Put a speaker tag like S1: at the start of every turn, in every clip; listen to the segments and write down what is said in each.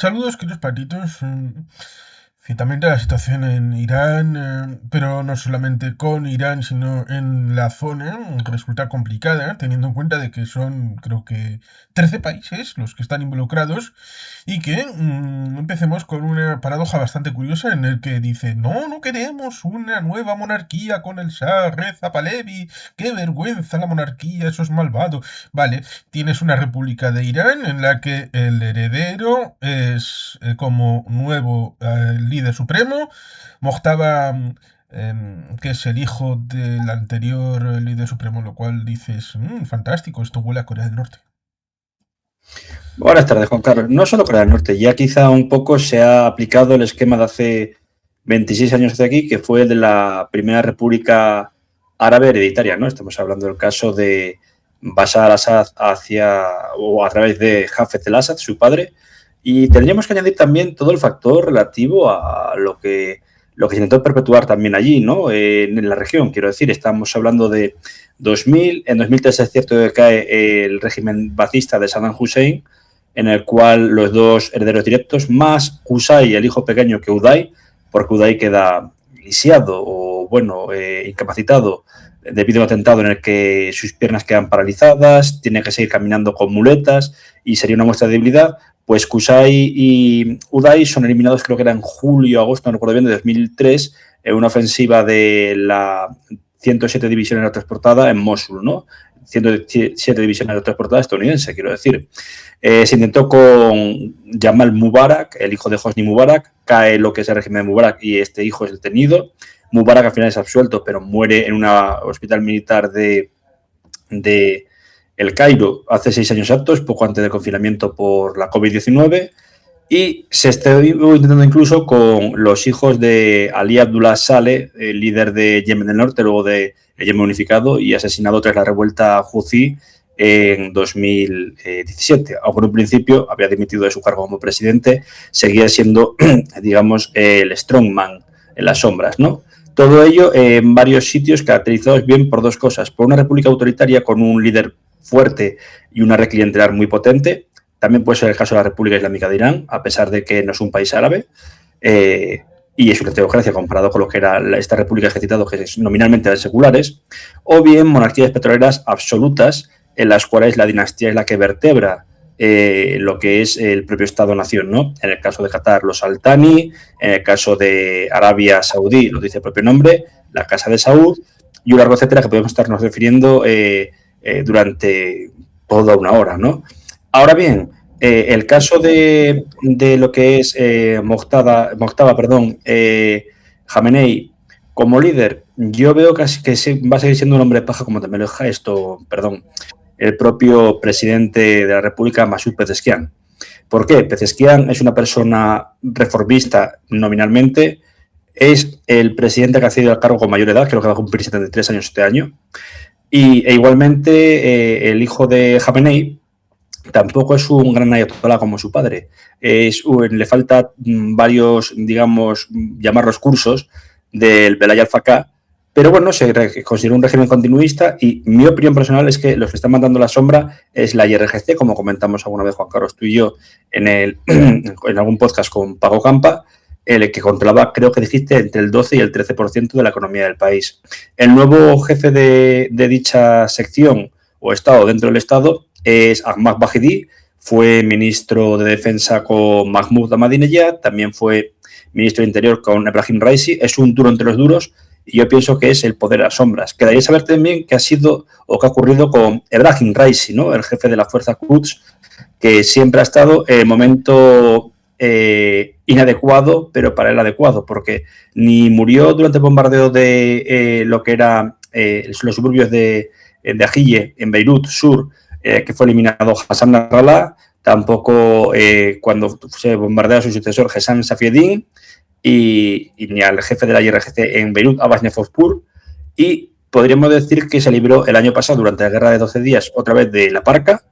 S1: Saludos, queridos patitos. Ciertamente la situación en Irán, pero no solamente con Irán, sino en la zona, resulta complicada, teniendo en cuenta de que son, creo que, 13 países los que están involucrados y que empecemos con una paradoja bastante curiosa en el que dice, no, no queremos una nueva monarquía con el Shah Reza Pahlavi, qué vergüenza la monarquía, eso es malvado. Vale, tienes una república de Irán en la que el heredero es como nuevo líder supremo. Mojtaba, que es el hijo del anterior líder supremo, lo cual dices, fantástico, esto huele a Corea del Norte.
S2: Buenas tardes, Juan Carlos. No solo Corea del Norte, ya quizá un poco se ha aplicado el esquema de hace 26 años de aquí, que fue el de la Primera República Árabe Hereditaria, ¿no? Estamos hablando del caso de Bashar al-Assad o a través de Hafez el-Assad, su padre, y tendríamos que añadir también todo el factor relativo a lo que se intentó perpetuar también allí, ¿no? En la región, quiero decir, estamos hablando de 2000, en 2003 es cierto que cae el régimen bacista de Saddam Hussein, en el cual los dos herederos directos, más Qusay, el hijo pequeño, que Uday, porque Uday queda lisiado o, bueno, incapacitado debido a un atentado en el que sus piernas quedan paralizadas, tiene que seguir caminando con muletas y sería una muestra de debilidad, pues Qusay y Uday son eliminados, creo que era en julio, agosto, no recuerdo bien, de 2003, en una ofensiva de la 107 División Aerotransportada en Mosul, ¿no? 107 División Aerotransportada estadounidense, quiero decir. Se intentó con Jamal Mubarak, el hijo de Hosni Mubarak, cae lo que es el régimen de Mubarak y este hijo es detenido. Mubarak al final es absuelto, pero muere en un hospital militar de El Cairo hace 6 años exactos, poco antes del confinamiento por la COVID-19. Y se está intentando incluso con los hijos de Ali Abdullah Saleh, el líder de Yemen del Norte, luego de Yemen unificado y asesinado tras la revuelta Houthi en 2017. Aunque en un principio había dimitido de su cargo como presidente, seguía siendo, digamos, el strongman en las sombras, ¿no? Todo ello en varios sitios caracterizados bien por dos cosas. Por una república autoritaria con un líder fuerte y una red clientelar muy potente. También puede ser el caso de la República Islámica de Irán, a pesar de que no es un país árabe. Y es una teocracia comparado con lo que era esta república que he citado, que nominalmente eran seculares. O bien monarquías petroleras absolutas, en las cuales la dinastía es la que vertebra lo que es el propio Estado-nación, ¿no? En el caso de Qatar, los Al-Thani, en el caso de Arabia Saudí, lo dice el propio nombre, la Casa de Saud, y un largo etcétera que podemos estarnos refiriendo durante toda una hora, ¿no? Ahora bien, el caso de lo que es Mojtaba, Jamenei como líder, yo veo que va a seguir siendo un hombre paja, como también lo deja el propio presidente de la República, Masoud Pezeshkian. ¿Por qué? Pezeshkian es una persona reformista nominalmente, es el presidente que ha accedido al cargo con mayor edad, creo que va a cumplir 73 años este año, e igualmente el hijo de Jamenei tampoco es un gran ayatolá como su padre. Le falta varios, digamos, llamarlos cursos del Belay al-Faqih, pero bueno, se considera un régimen continuista y mi opinión personal es que los que están mandando la sombra es la IRGC, como comentamos alguna vez Juan Carlos, tú y yo, en algún podcast con Pago Campa, el que controlaba, creo que dijiste, entre el 12 y el 13% de la economía del país. El nuevo jefe de dicha sección o Estado dentro del Estado es Ahmad Bahidi, fue ministro de Defensa con Mahmoud Ahmadinejad, también fue ministro de Interior con Ebrahim Raisi, es un duro entre los duros y yo pienso que es el poder a las sombras. Quedaría saber también qué ha sido o qué ha ocurrido con Ebrahim Raisi, ¿no? El jefe de la fuerza Quds, que siempre ha estado en el momento inadecuado, pero para él adecuado, porque ni murió durante el bombardeo de lo que era los suburbios de Ajille, en Beirut Sur, que fue eliminado Hassan Nasrallah, tampoco cuando se bombardea a su sucesor Hessam Safieddin, y ni al jefe de la IRGC en Beirut, Abbas Nefouspur, y podríamos decir que se libró el año pasado, durante la guerra de 12 días, otra vez de la Parca.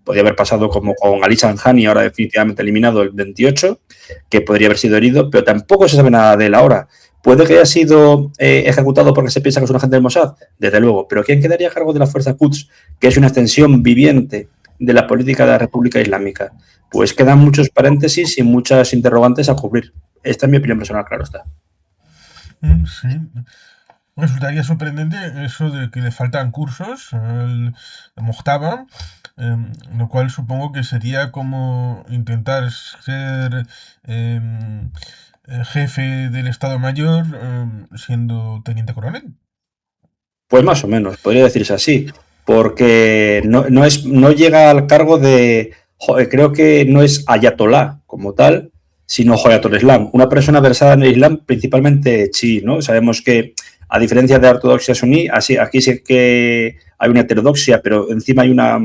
S2: Podría haber pasado como con Ali Sanjani, ahora definitivamente eliminado el 28, que podría haber sido herido, pero tampoco se sabe nada de él ahora. ¿Puede que haya sido ejecutado porque se piensa que es un agente del Mossad? Desde luego. ¿Pero quién quedaría a cargo de la fuerza Quds, que es una extensión viviente de la política de la República Islámica. Pues quedan muchos paréntesis y muchas interrogantes a cubrir. Esta es mi opinión personal, claro está.
S1: Sí. Resultaría sorprendente eso de que le faltan cursos al Mojtaba, lo cual supongo que sería como intentar ser jefe del Estado Mayor siendo teniente coronel.
S2: Pues más o menos, podría decirse así, porque no llega al cargo de, creo que no es ayatolá como tal, sino Hoyatul Islam, una persona versada en el Islam, principalmente chií, ¿no? Sabemos que, a diferencia de la ortodoxia suní, aquí sí que hay una heterodoxia, pero encima hay una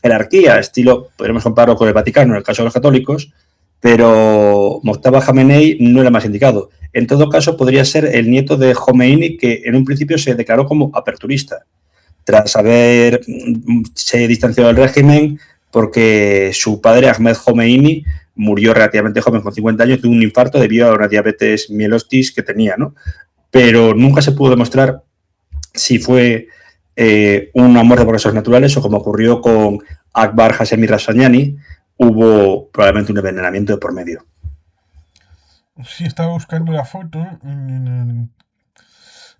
S2: jerarquía, estilo, podríamos compararlo con el Vaticano en el caso de los católicos, pero Mojtaba Khamenei no era más indicado. En todo caso, podría ser el nieto de Khomeini, que en un principio se declaró como aperturista, tras se distanció del régimen porque su padre, Ahmed Khomeini, murió relativamente joven, con 50 años, de un infarto debido a una diabetes mellitus que tenía, ¿no? Pero nunca se pudo demostrar si fue una muerte por causas naturales o, como ocurrió con Akbar Hashemi Rafsanjani, hubo probablemente un envenenamiento de por medio.
S1: Sí, estaba buscando la foto.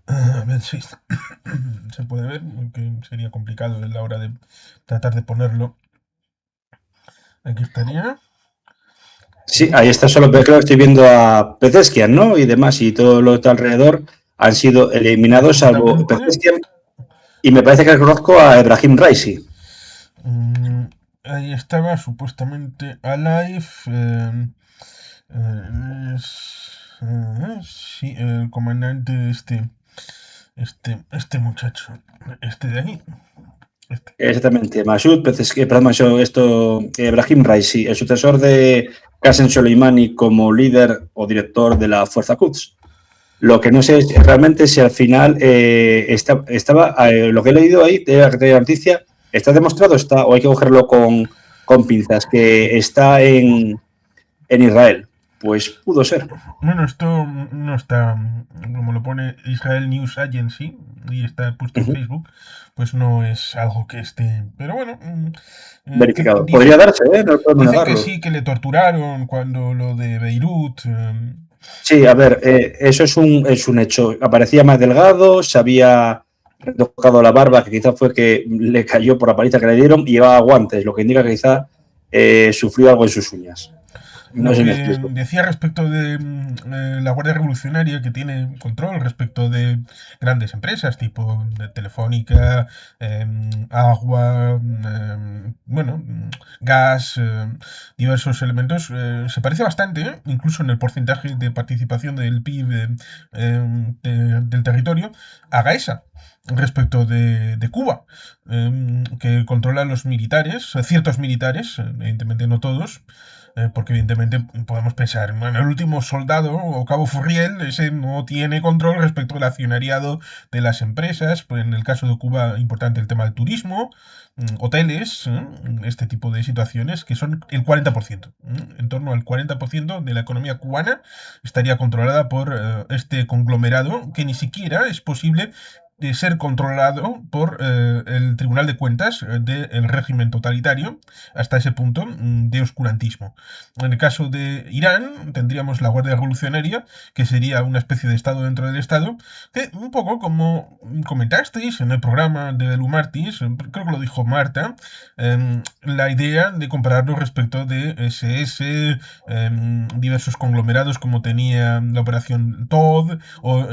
S1: A ver si se puede ver, que sería complicado a la hora de tratar de ponerlo. Aquí estaría.
S2: Sí, ahí está, solo creo que estoy viendo a Pezeskian, ¿no? Y demás, y todo lo que está alrededor han sido eliminados, salvo Pezeskian, y me parece que reconozco a Ebrahim Raisi.
S1: Ahí estaba supuestamente Alive. Sí, el comandante este muchacho. Este de ahí.
S2: Exactamente, Masoud Pezeskian, Ebrahim Raisi, el sucesor de Qasem Soleimani como líder o director de la Fuerza Quds. Lo que no sé es realmente si al final estaba, lo que he leído ahí de la noticia, ¿está demostrado o hay que cogerlo con pinzas, que está en Israel? Pues pudo ser.
S1: Bueno, esto no está, como lo pone Israel News Agency, y está puesto en Facebook, pues no es algo que esté. Pero bueno,
S2: verificado. Podría darse, no podemos
S1: dice
S2: negarlo.
S1: Que sí, que le torturaron cuando lo de Beirut.
S2: Sí, a ver, eso es un hecho. Aparecía más delgado, se había retocado la barba, que quizás fue que le cayó por la paliza que le dieron, y llevaba guantes, lo que indica que quizá sufrió algo en sus uñas. No
S1: Lo
S2: sé si me
S1: que
S2: explico.
S1: decía respecto de la Guardia Revolucionaria, que tiene control respecto de grandes empresas tipo de Telefónica, agua, bueno, gas, diversos elementos, se parece bastante, incluso en el porcentaje de participación del PIB del territorio, a Gaesa respecto de Cuba, que controla los militares, ciertos militares, evidentemente no todos, porque evidentemente podemos pensar, bueno, el último soldado o Cabo Furriel, ese no tiene control respecto al accionariado de las empresas, pues en el caso de Cuba importante el tema del turismo, hoteles, este tipo de situaciones que son el 40%, en torno al 40% de la economía cubana estaría controlada por este conglomerado que ni siquiera es posible de ser controlado por el Tribunal de Cuentas del régimen totalitario hasta ese punto de oscurantismo. En el caso de Irán tendríamos la Guardia Revolucionaria, que sería una especie de Estado dentro del Estado, que un poco como comentasteis en el programa de Lumartis, creo que lo dijo Marta, la idea de compararlo respecto de SS, diversos conglomerados como tenía la operación Todd o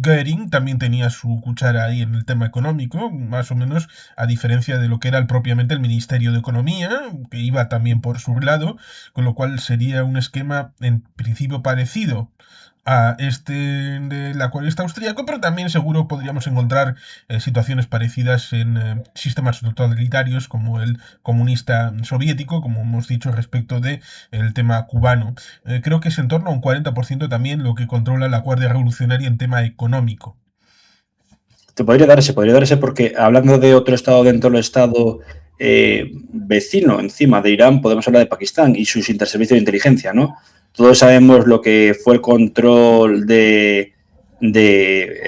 S1: Goering también tenía su cuchara ahí en el tema económico, más o menos a diferencia de lo que era propiamente el Ministerio de Economía, que iba también por su lado, con lo cual sería un esquema en principio parecido a este del acuarista austríaco, pero también seguro podríamos encontrar situaciones parecidas en sistemas totalitarios como el comunista soviético, como hemos dicho respecto de el tema cubano. Creo que es en torno a un 40% también lo que controla la Guardia Revolucionaria en tema económico.
S2: Podría darse porque, hablando de otro estado dentro del estado vecino encima de Irán, podemos hablar de Pakistán y sus interservicios de inteligencia, ¿no? Todos sabemos lo que fue el control de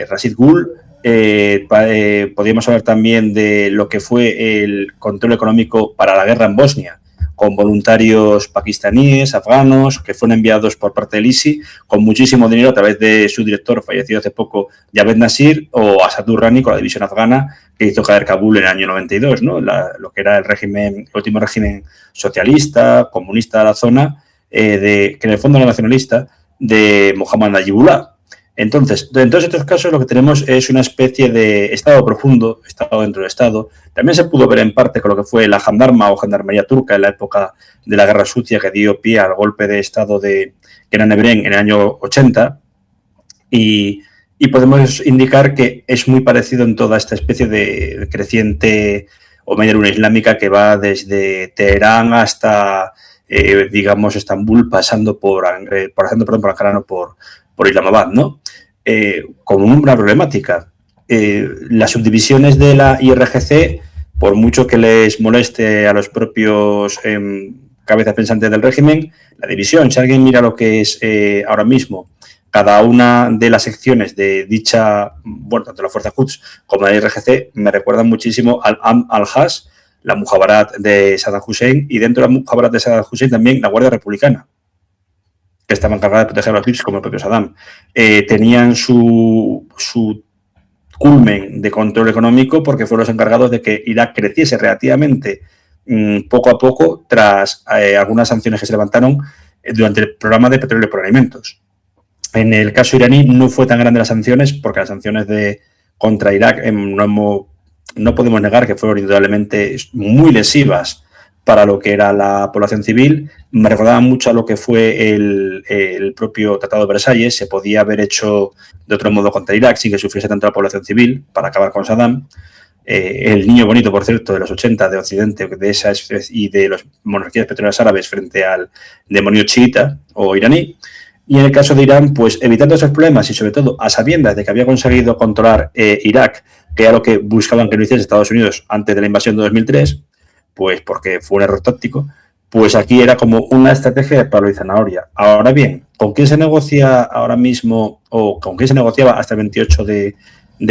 S2: Rashid Ghul, Podríamos hablar también de lo que fue el control económico para la guerra en Bosnia, con voluntarios pakistaníes, afganos, que fueron enviados por parte del ISI con muchísimo dinero a través de su director, fallecido hace poco, Javed Nasir, o Asad Durrani con la división afgana que hizo caer Kabul en el año 92, ¿no? Lo que era el último régimen socialista, comunista de la zona, que en el fondo era nacionalista, de Mohammad Najibullah. Entonces, en todos estos casos lo que tenemos es una especie de Estado profundo, Estado dentro del Estado. También se pudo ver en parte con lo que fue la Jandarma o Gendarmería turca en la época de la Guerra Sucia, que dio pie al golpe de Estado que era en Evren en el año 80. Y podemos indicar que es muy parecido en toda esta especie de creciente o media luna islámica que va desde Teherán hasta, digamos, Estambul, pasando por Ankara, no, por Islamabad, ¿no? Como una problemática. Las subdivisiones de la IRGC, por mucho que les moleste a los propios cabezas pensantes del régimen, la división, si alguien mira lo que es ahora mismo cada una de las secciones de dicha, bueno, tanto la Fuerza Quds como la IRGC, me recuerdan muchísimo al-Has, la Mujabarat de Saddam Hussein, y dentro de la Mujabarat de Saddam Hussein también la Guardia Republicana, que estaban encargadas de proteger a los VIPs como el propio Saddam. Tenían su culmen de control económico porque fueron los encargados de que Irak creciese relativamente poco a poco tras algunas sanciones que se levantaron durante el programa de petróleo por alimentos. En el caso iraní no fue tan grande las sanciones porque las sanciones contra Irak no podemos negar que fueron indudablemente muy lesivas para lo que era la población civil. Me recordaba mucho a lo que fue el propio Tratado de Versalles. Se podía haber hecho de otro modo contra Irak sin que sufriese tanto la población civil para acabar con Saddam. El niño bonito, por cierto, de los 80 de Occidente de y de las monarquías petroleras árabes frente al demonio chiita o iraní. Y en el caso de Irán, pues evitando esos problemas y sobre todo a sabiendas de que había conseguido controlar Irak, que era lo que buscaban que no hiciese Estados Unidos antes de la invasión de 2003, pues porque fue un error táctico, pues aquí era como una estrategia de palo y zanahoria. Ahora bien, ¿con quién se negocia ahora mismo o con quién se negociaba hasta el 28 de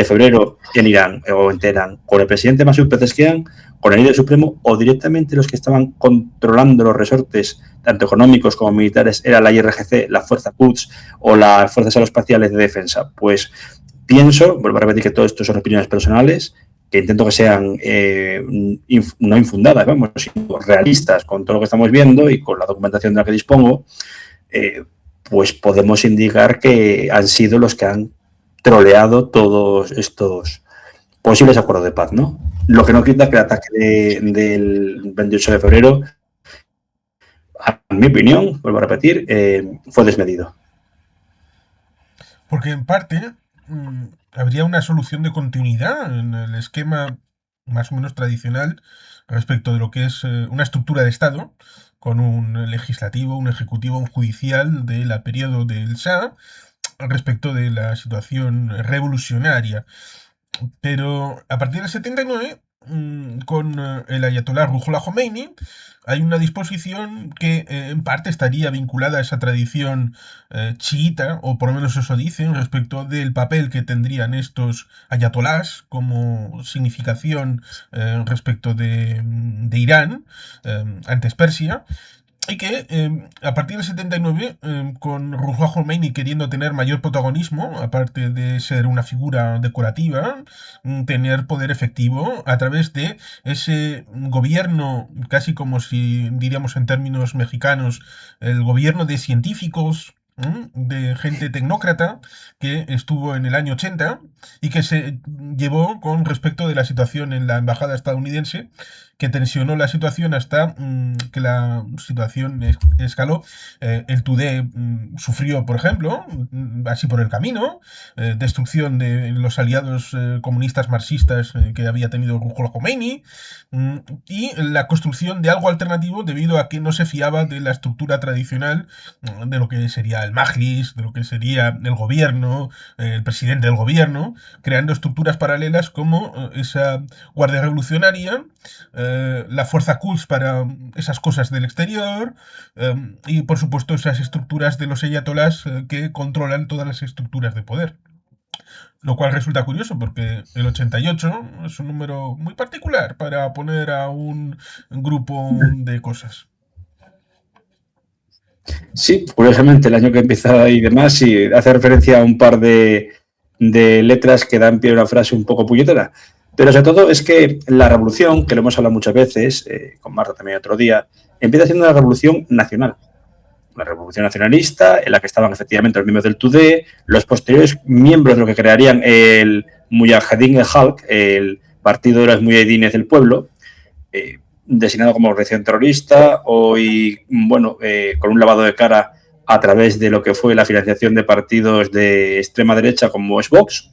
S2: febrero en Irán o en Teherán? ¿Con el presidente Masoud Pezeshkian, con el líder supremo o directamente los que estaban controlando los resortes, tanto económicos como militares, era la IRGC, la Fuerza Quds o las Fuerzas Aeroespaciales de Defensa? Pues pienso, vuelvo a repetir que todo esto son opiniones personales, que intento que sean no infundadas, vamos, sino realistas con todo lo que estamos viendo y con la documentación de la que dispongo, pues podemos indicar que han sido los que han troleado todos estos posibles acuerdos de paz, ¿no? Lo que no quita que el ataque del 28 de febrero, a mi opinión, vuelvo a repetir, fue desmedido.
S1: Porque en parte habría una solución de continuidad en el esquema más o menos tradicional respecto de lo que es una estructura de Estado, con un legislativo, un ejecutivo, un judicial de la periodo del Shah, respecto de la situación revolucionaria. Pero a partir del 79, con el ayatolá Ruhollah Khomeini, hay una disposición que en parte estaría vinculada a esa tradición chiita, o por lo menos eso dicen, respecto del papel que tendrían estos ayatolás como significación respecto de Irán, antes Persia. Y que a partir del 79, con Ruhollah Khomeini queriendo tener mayor protagonismo, aparte de ser una figura decorativa, tener poder efectivo a través de ese gobierno, casi como si diríamos en términos mexicanos, el gobierno de científicos, de gente tecnócrata que estuvo en el año 80 y que se llevó con respecto de la situación en la embajada estadounidense, que tensionó la situación hasta que la situación escaló. El Tudeh sufrió, por ejemplo, así por el camino, destrucción de los aliados comunistas marxistas que había tenido Ruhollah Khomeini, y la construcción de algo alternativo debido a que no se fiaba de la estructura tradicional de lo que sería el Majlis, de lo que sería el gobierno, el presidente del gobierno, creando estructuras paralelas como esa Guardia Revolucionaria, la Fuerza Quds para esas cosas del exterior, y por supuesto esas estructuras de los ayatolás que controlan todas las estructuras de poder. Lo cual resulta curioso porque el 88 es un número muy particular para poner a un grupo de cosas.
S2: Sí, curiosamente, el año que empieza y demás, y hace referencia a un par de letras que dan pie a una frase un poco puñetera. Pero sobre todo es que la revolución, que lo hemos hablado muchas veces, con Marta también otro día, empieza siendo una revolución nacional. Una revolución nacionalista en la que estaban efectivamente los miembros del TUDE, los posteriores miembros de lo que crearían el Mujahedin Halk, el Partido de los Mujahedines del Pueblo, designado como organización terrorista, hoy, bueno, con un lavado de cara a través de lo que fue la financiación de partidos de extrema derecha como es Vox,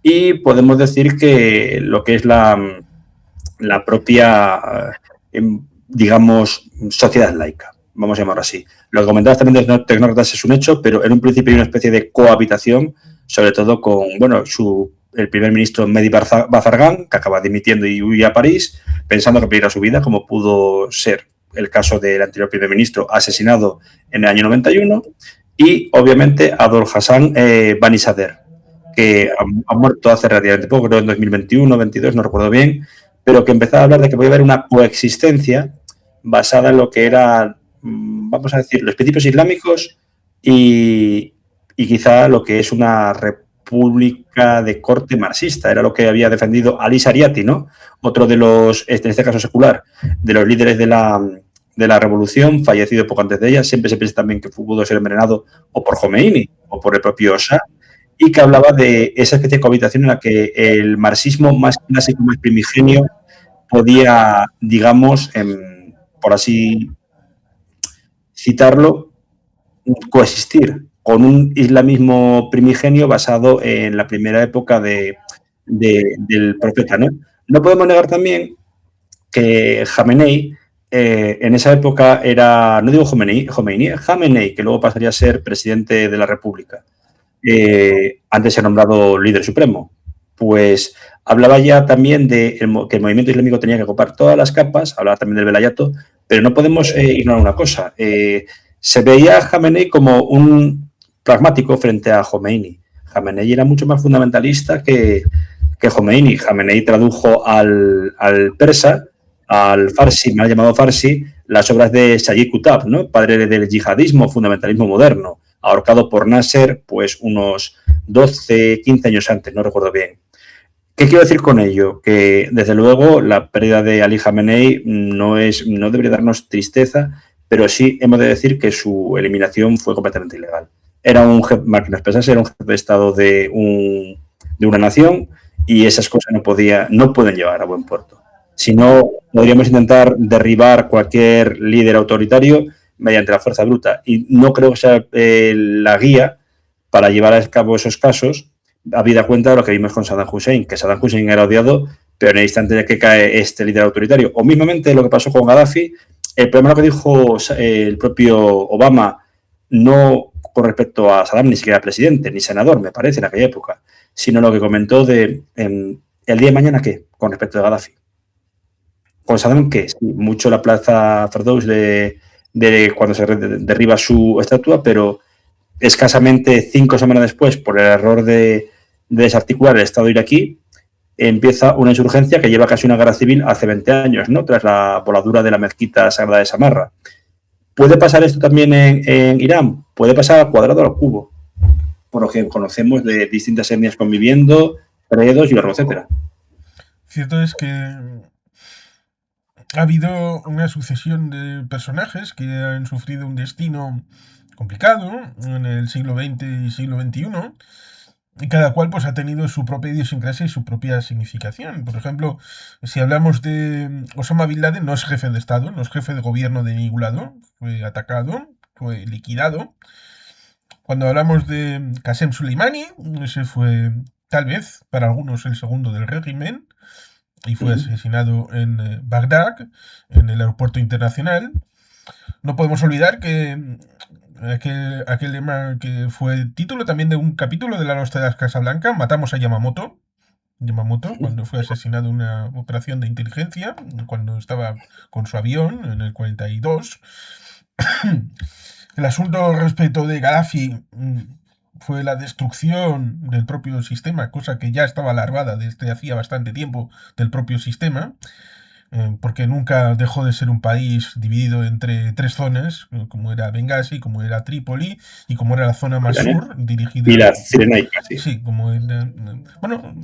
S2: y podemos decir que lo que es la propia, digamos, sociedad laica, vamos a llamarlo así. Lo que comentabas también de tecnócratas es un hecho, pero en un principio hay una especie de cohabitación, sobre todo con, bueno, el primer ministro Mehdi Bazargan, que acaba dimitiendo y huye a París, pensando que peligra su vida, como pudo ser el caso del anterior primer ministro asesinado en el año 91, y obviamente Adol Hassan Banisadr, que ha muerto hace relativamente poco, creo en 2021, 22, no recuerdo bien, pero que empezaba a hablar de que podía haber una coexistencia basada en lo que eran, vamos a decir, los principios islámicos y quizá lo que es una república de corte marxista. Era lo que había defendido Ali Shariati, ¿no? Otro de los, en este caso secular, de los líderes de la revolución, fallecido poco antes de ella. Siempre se piensa también que pudo ser envenenado o por Khomeini o por el propio Shah, y que hablaba de esa especie de cohabitación en la que el marxismo más clásico, más primigenio, podía, digamos, por así citarlo, coexistir con un islamismo primigenio basado en la primera época del profeta, ¿no? No podemos negar también que Jamenei, en esa época era, no digo Khomeini, Jamenei, que luego pasaría a ser presidente de la República, antes de ser nombrado líder supremo, pues hablaba ya también de que el movimiento islámico tenía que ocupar todas las capas, hablaba también del velayato, pero no podemos ignorar una cosa. Se veía a Jamenei como un pragmático frente a Khomeini. Jamenei era mucho más fundamentalista que Khomeini. Jamenei tradujo al persa, al farsi, mal llamado farsi, las obras de Sayyid Qutb, ¿no? Padre del yihadismo, fundamentalismo moderno, ahorcado por Nasser, pues unos 12, 15 años antes, no recuerdo bien. ¿Qué quiero decir con ello? Que desde luego la pérdida de Ali Khamenei no debería darnos tristeza, pero sí hemos de decir que su eliminación fue completamente ilegal. Era un jefe, máquinas pesas, era un jefe de Estado de una nación, y esas cosas no pueden llevar a buen puerto. Si no, podríamos intentar derribar cualquier líder autoritario mediante la fuerza bruta. Y no creo que sea la guía para llevar a cabo esos casos, habida cuenta de lo que vimos con Saddam Hussein, que Saddam Hussein era odiado, pero en el instante de que cae este líder autoritario, o mismamente lo que pasó con Gaddafi, el problema lo que dijo el propio Obama, no con respecto a Saddam, ni siquiera presidente, ni senador, me parece, en aquella época, sino lo que comentó de el día de mañana, ¿qué? Con respecto a Gaddafi. Con Saddam, ¿qué? Sí, mucho la plaza Ferdous de cuando se derriba su estatua, pero escasamente 5 semanas después, por el error de desarticular el Estado iraquí, empieza una insurgencia que lleva casi una guerra civil hace 20 años, ¿no? Tras la voladura de la mezquita sagrada de Samarra. ¿Puede pasar esto también en Irán? Puede pasar al cuadrado o al cubo, por lo que conocemos de distintas etnias conviviendo, credos y largo, etcétera.
S1: Cierto es que ha habido una sucesión de personajes que han sufrido un destino complicado en el siglo XX y siglo XXI, y cada cual pues ha tenido su propia idiosincrasia y su propia significación. Por ejemplo, si hablamos de Osama Bin Laden, no es jefe de Estado, no es jefe de gobierno de ningún lado, fue atacado, fue liquidado. Cuando hablamos de Qasem Soleimani, ese fue tal vez para algunos el segundo del régimen, y fue asesinado en Bagdad, en el aeropuerto internacional. No podemos olvidar que aquel lema que fue título también de un capítulo de La Noche de la Casa Blanca, matamos a Yamamoto, cuando fue asesinado en una operación de inteligencia, cuando estaba con su avión en el 42. El asunto respecto de Gaddafi fue la destrucción del propio sistema, cosa que ya estaba alarmada desde hacía bastante tiempo del propio sistema, porque nunca dejó de ser un país dividido entre tres zonas, como era Benghazi, como era Trípoli y como era la zona más sur,
S2: Y
S1: dirigida...
S2: la Cirenaica, sí.
S1: Sí, como era... Bueno,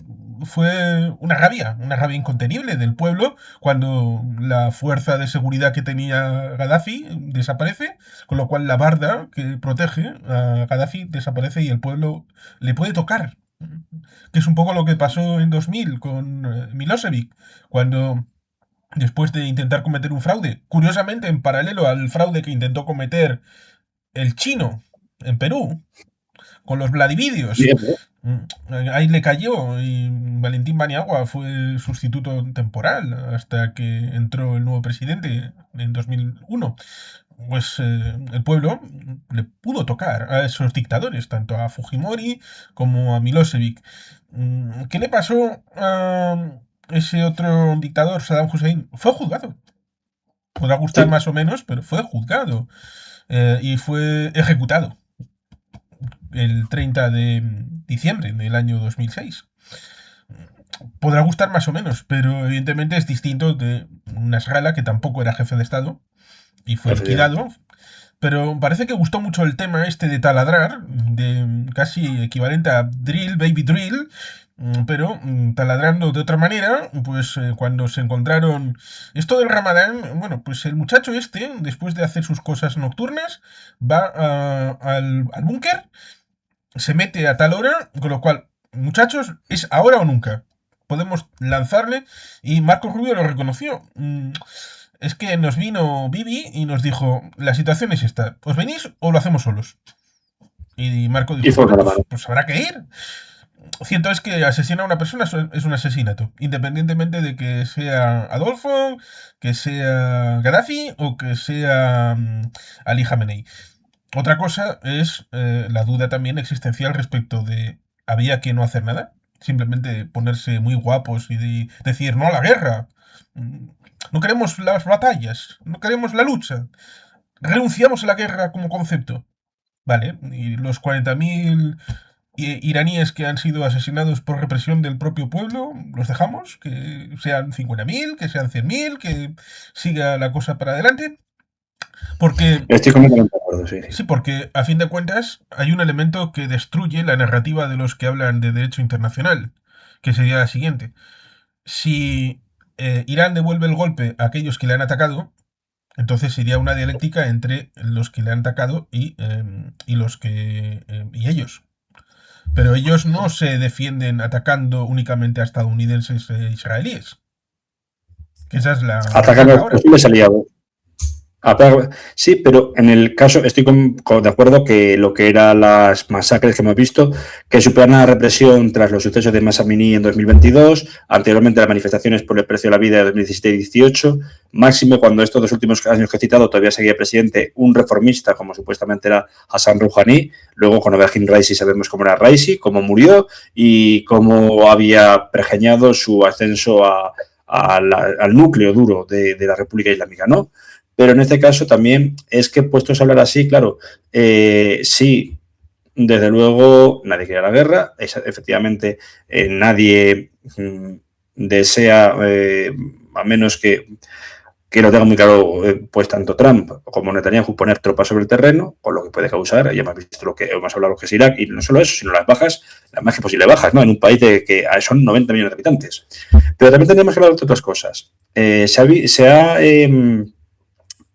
S1: fue una rabia incontenible del pueblo cuando la fuerza de seguridad que tenía Gaddafi desaparece, con lo cual la barda que protege a Gaddafi desaparece y el pueblo le puede tocar. Que es un poco lo que pasó en 2000 con Milosevic, cuando después de intentar cometer un fraude, curiosamente en paralelo al fraude que intentó cometer el chino en Perú, con los Vladividios.
S2: Bien,
S1: Ahí le cayó y Valentín Paniagua fue sustituto temporal hasta que entró el nuevo presidente en 2001. Pues el pueblo le pudo tocar a esos dictadores, tanto a Fujimori como a Milosevic. ¿Qué le pasó a ese otro dictador, Saddam Hussein? Fue juzgado. Podrá gustar
S2: sí,
S1: más o menos, pero fue juzgado y fue ejecutado el 30 de diciembre del año 2006. Podrá gustar más o menos, pero evidentemente es distinto de una escala que tampoco era jefe de Estado y fue
S2: efectivamente.
S1: liquidado. Pero parece que gustó mucho el tema este de taladrar, de casi equivalente a drill, baby drill, pero taladrando de otra manera, pues cuando se encontraron esto del Ramadán, bueno, pues el muchacho este, después de hacer sus cosas nocturnas, va al búnker, se mete a tal hora, con lo cual, muchachos, es ahora o nunca. Podemos lanzarle y Marco Rubio lo reconoció. Es que nos vino Bibi y nos dijo, la situación es esta, ¿os venís o lo hacemos solos? Y Marco
S2: Y
S1: dijo,
S2: fue
S1: bueno,
S2: una la mano.
S1: pues habrá que ir. Cierto es que asesinar a una persona es un asesinato, independientemente de que sea Adolfo, que sea Gaddafi o que sea Ali Khamenei. Otra cosa es la duda también existencial respecto de ¿había que no hacer nada? Simplemente ponerse muy guapos y decir no a la guerra. No queremos las batallas, no queremos la lucha. Renunciamos a la guerra como concepto. Vale, y los 40.000 iraníes que han sido asesinados por represión del propio pueblo, los dejamos, que sean 50.000, que sean 100.000, que siga la cosa para adelante. Porque
S2: Estoy completamente de acuerdo, sí.
S1: sí, porque a fin de cuentas hay un elemento que destruye la narrativa de los que hablan de derecho internacional, que sería la siguiente. Si Irán devuelve el golpe a aquellos que le han atacado, entonces sería una dialéctica entre los que le han atacado y los que y ellos. Pero ellos no se defienden atacando únicamente a estadounidenses e israelíes. Que esa
S2: Atacar
S1: es
S2: a
S1: la
S2: los
S1: hora.
S2: posibles aliados. Sí, pero en el caso, estoy de acuerdo que lo que eran las masacres que hemos visto, que superan la represión tras los sucesos de Massamini en 2022, anteriormente las manifestaciones por el precio de la vida de 2017 y 2018, máximo cuando estos dos últimos años que he citado todavía seguía presidente un reformista como supuestamente era Hassan Rouhani, luego con Ebrahim Raisi sabemos cómo era Raisi, cómo murió y cómo había pregeñado su ascenso al núcleo duro de la República Islámica, ¿no? Pero en este caso también es que puestos a hablar así, claro, sí, desde luego nadie quiere la guerra, efectivamente nadie desea, a menos que lo tenga muy claro, pues tanto Trump como Netanyahu poner tropas sobre el terreno, con lo que puede causar, ya hemos visto lo que hemos hablado lo que es Irak, y no solo eso, sino las más que posible bajas, ¿no? En un país que son 90 millones de habitantes. Pero también tenemos que hablar de otras cosas. Se ha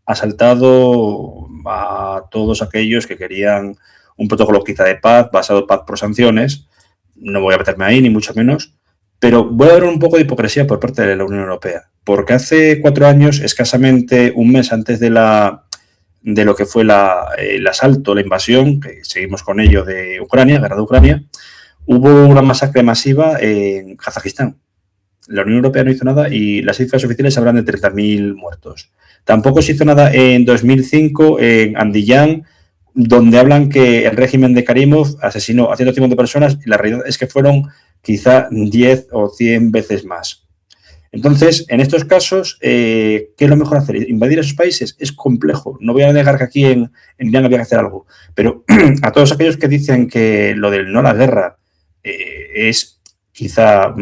S2: asaltado a todos aquellos que querían un protocolo quizá de paz, basado en paz por sanciones. No voy a meterme ahí, ni mucho menos, pero voy a ver un poco de hipocresía por parte de la Unión Europea, porque hace 4 años, escasamente un mes antes de lo que fue el asalto, la invasión, que seguimos con ello de Ucrania, guerra de Ucrania, hubo una masacre masiva en Kazajistán. La Unión Europea no hizo nada y las cifras oficiales hablan de 30.000 muertos. Tampoco se hizo nada en 2005 en Andiyán, donde hablan que el régimen de Karimov asesinó a 150 personas y la realidad es que fueron quizá 10 o 100 veces más. Entonces, en estos casos, ¿qué es lo mejor hacer? ¿Invadir esos países? Es complejo. No voy a negar que aquí en Irán había que hacer algo. Pero a todos aquellos que dicen que lo del no a la guerra es quizá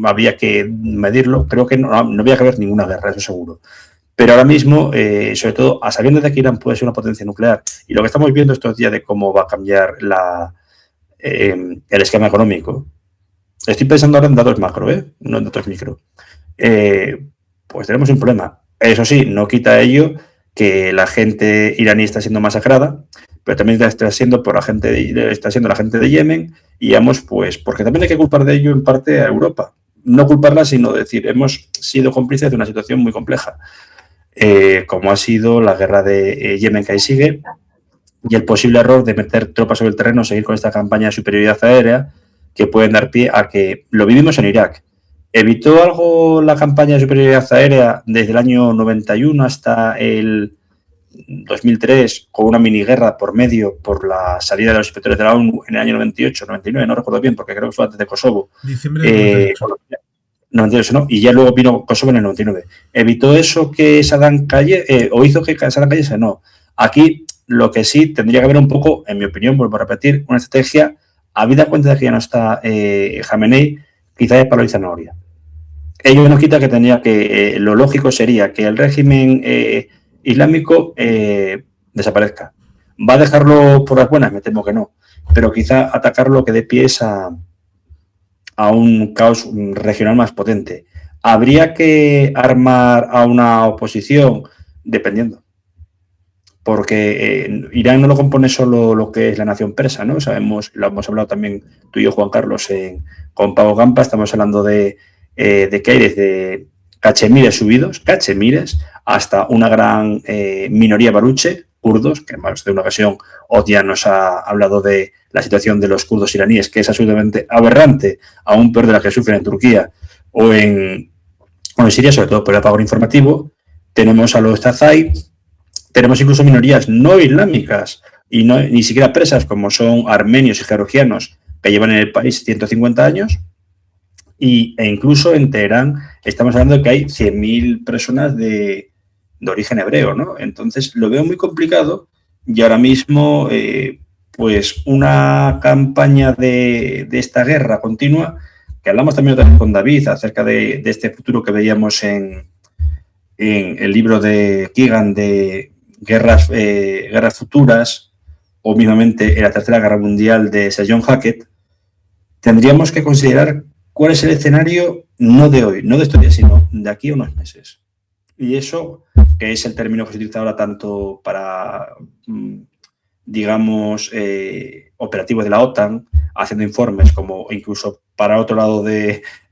S2: había que medirlo, creo que no había que haber ninguna guerra, eso seguro. Pero ahora mismo, sobre todo, a sabiendas de que Irán puede ser una potencia nuclear, y lo que estamos viendo estos días de cómo va a cambiar el esquema económico, estoy pensando ahora en datos macro, no en datos micro, pues tenemos un problema. Eso sí, no quita ello que la gente iraní está siendo masacrada, pero también está siendo la gente de Yemen, y vamos, pues, porque también hay que culpar de ello en parte a Europa. No culparla, sino decir, hemos sido cómplices de una situación muy compleja. Como ha sido la guerra de Yemen que ahí sigue, y el posible error de meter tropas sobre el terreno, seguir con esta campaña de superioridad aérea, que pueden dar pie a que lo vivimos en Irak. ¿Evitó algo la campaña de superioridad aérea desde el año 91 hasta el 2003, con una mini guerra por medio por la salida de los inspectores de la ONU en el año 98, 99, no recuerdo bien, porque creo que fue antes de Kosovo?
S1: Diciembre del 98.
S2: 98, ¿no? Y ya luego vino Kosovo en el 99. ¿Evitó eso que Saddam cayese, o hizo que Saddam cayese? No. Aquí lo que sí tendría que haber un poco, en mi opinión, vuelvo a repetir, una estrategia, habida cuenta de que ya no está Khamenei, quizá de palo y zanahoria. Ello no quita que tendría que, lo lógico sería que el régimen islámico desaparezca. ¿Va a dejarlo por las buenas? Me temo que no. Pero quizá atacarlo que dé pies a un caos regional más potente. ¿Habría que armar a una oposición? Dependiendo. Porque Irán no lo compone solo lo que es la nación persa, ¿no? Sabemos, lo hemos hablado también tú y yo, Juan Carlos, con Pavo Gampa, estamos hablando de que hay desde cachemires subidos, cachemires, hasta una gran minoría baluche, kurdos, que en más de una ocasión Odia nos ha hablado de la situación de los kurdos iraníes, que es absolutamente aberrante, aún peor de la que sufren en Turquía o en Siria, sobre todo por el apagón informativo. Tenemos a los Tazai, tenemos incluso minorías no islámicas y ni siquiera presas, como son armenios y georgianos, que llevan en el país 150 años. E incluso en Teherán estamos hablando de que hay 100.000 personas de origen hebreo, ¿no? Entonces lo veo muy complicado, y ahora mismo pues una campaña de esta guerra continua, que hablamos también otra vez con David acerca de este futuro que veíamos en el libro de Keegan de guerras futuras, o mismamente en la Tercera Guerra Mundial de Sir John Hackett, tendríamos que considerar cuál es el escenario, no de hoy, no de estos días, sino de aquí a unos meses. Y eso, que es el término que se utiliza ahora tanto para, digamos, operativos de la OTAN, haciendo informes, como incluso para otro lado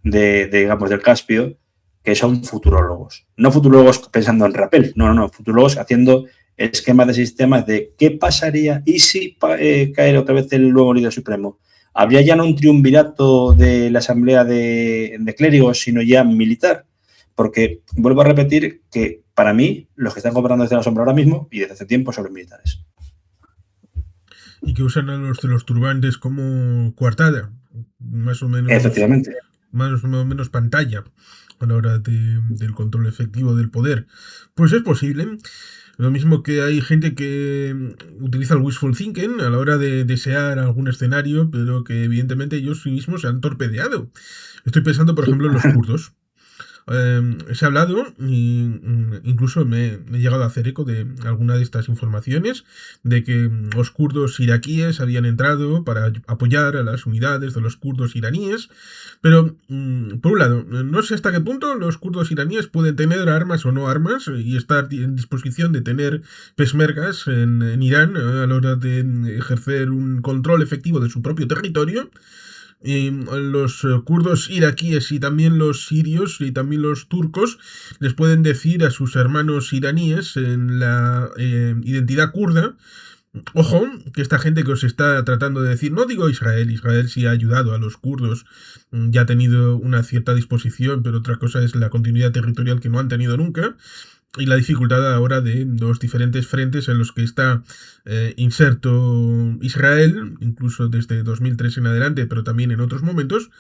S2: digamos, del Caspio, que son futurólogos. No futurólogos pensando en rappel, no, futurólogos haciendo esquemas de sistemas de qué pasaría y si cae otra vez el nuevo líder supremo. ¿Habría ya no un triunvirato de la asamblea de clérigos, sino ya militar? Porque vuelvo a repetir que para mí los que están gobernando desde la sombra ahora mismo y desde hace tiempo son los militares.
S1: Y que usan a los de los turbantes como coartada, más o menos.
S2: Efectivamente.
S1: Más o menos pantalla a la hora del control efectivo del poder. Pues es posible. Lo mismo que hay gente que utiliza el wishful thinking a la hora de desear algún escenario, pero que evidentemente ellos mismos se han torpedeado. Estoy pensando, por ejemplo, en los kurdos. Se ha hablado, incluso me he llegado a hacer eco de alguna de estas informaciones, de que los kurdos iraquíes habían entrado para apoyar a las unidades de los kurdos iraníes, pero por un lado, no sé hasta qué punto los kurdos iraníes pueden tener armas o no armas y estar en disposición de tener peshmergas en Irán a la hora de ejercer un control efectivo de su propio territorio. Los kurdos iraquíes y también los sirios y también los turcos les pueden decir a sus hermanos iraníes en la identidad kurda: ojo, que esta gente que os está tratando de decir, no digo Israel sí ha ayudado a los kurdos, ya ha tenido una cierta disposición, pero otra cosa es la continuidad territorial que no han tenido nunca, y la dificultad ahora de los diferentes frentes en los que está inserto Israel, incluso desde 2003 en adelante, pero también en otros momentos.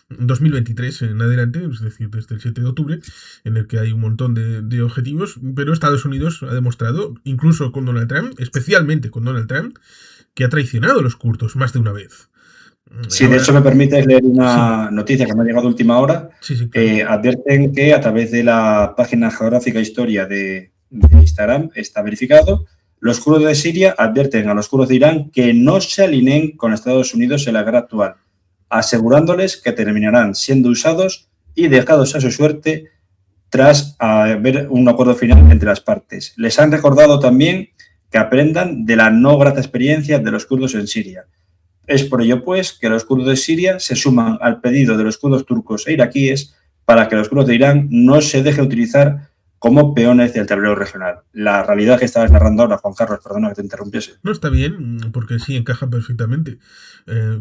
S1: 2023 en adelante, es decir, desde el 7 de octubre, en el que hay un montón de objetivos, pero Estados Unidos ha demostrado, incluso con Donald Trump, especialmente con Donald Trump, que ha traicionado a los kurdos más de una vez.
S2: Si de hecho
S1: Ahora,
S2: me permites leer
S1: sí,
S2: una noticia que me ha llegado a última hora,
S1: sí, sí, claro.
S2: advierten que a través de la página geográfica historia de Instagram está verificado. Los kurdos de Siria advierten a los kurdos de Irán que no se alineen con Estados Unidos en la guerra actual, asegurándoles que terminarán siendo usados y dejados a su suerte tras haber un acuerdo final entre las partes. Les han recordado también que aprendan de la no grata experiencia de los kurdos en Siria. Es por ello, pues, que los kurdos de Siria se suman al pedido de los kurdos turcos e iraquíes para que los kurdos de Irán no se dejen utilizar como peones del tablero regional. La realidad que estabas narrando ahora, Juan Carlos, perdona que te interrumpiese.
S1: No está bien, porque sí encaja perfectamente.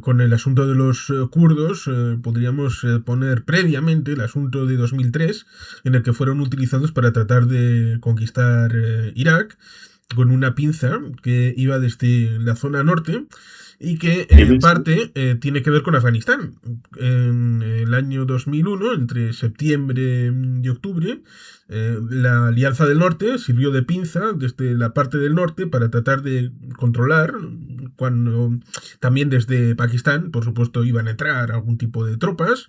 S1: Con el asunto de los kurdos, podríamos poner previamente el asunto de 2003, en el que fueron utilizados para tratar de conquistar Irak, con una pinza que iba desde la zona norte y que en parte tiene que ver con Afganistán. En el año 2001, entre septiembre y octubre, la Alianza del Norte sirvió de pinza desde la parte del norte para tratar de controlar, cuando también desde Pakistán, por supuesto, iban a entrar algún tipo de tropas,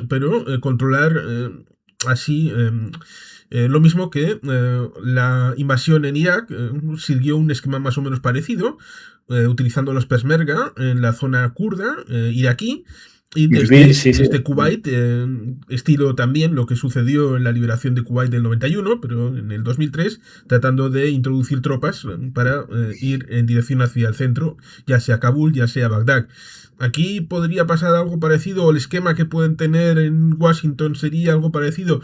S1: pero controlar así lo mismo que la invasión en Irak siguió un esquema más o menos parecido, utilizando los Peshmerga en la zona kurda iraquí, y
S2: Irbil, sí, sí.
S1: desde Kuwait, estilo también lo que sucedió en la liberación de Kuwait del 91, pero en el 2003, tratando de introducir tropas para ir en dirección hacia el centro, ya sea Kabul, ya sea Bagdad. Aquí podría pasar algo parecido, o el esquema que pueden tener en Washington sería algo parecido.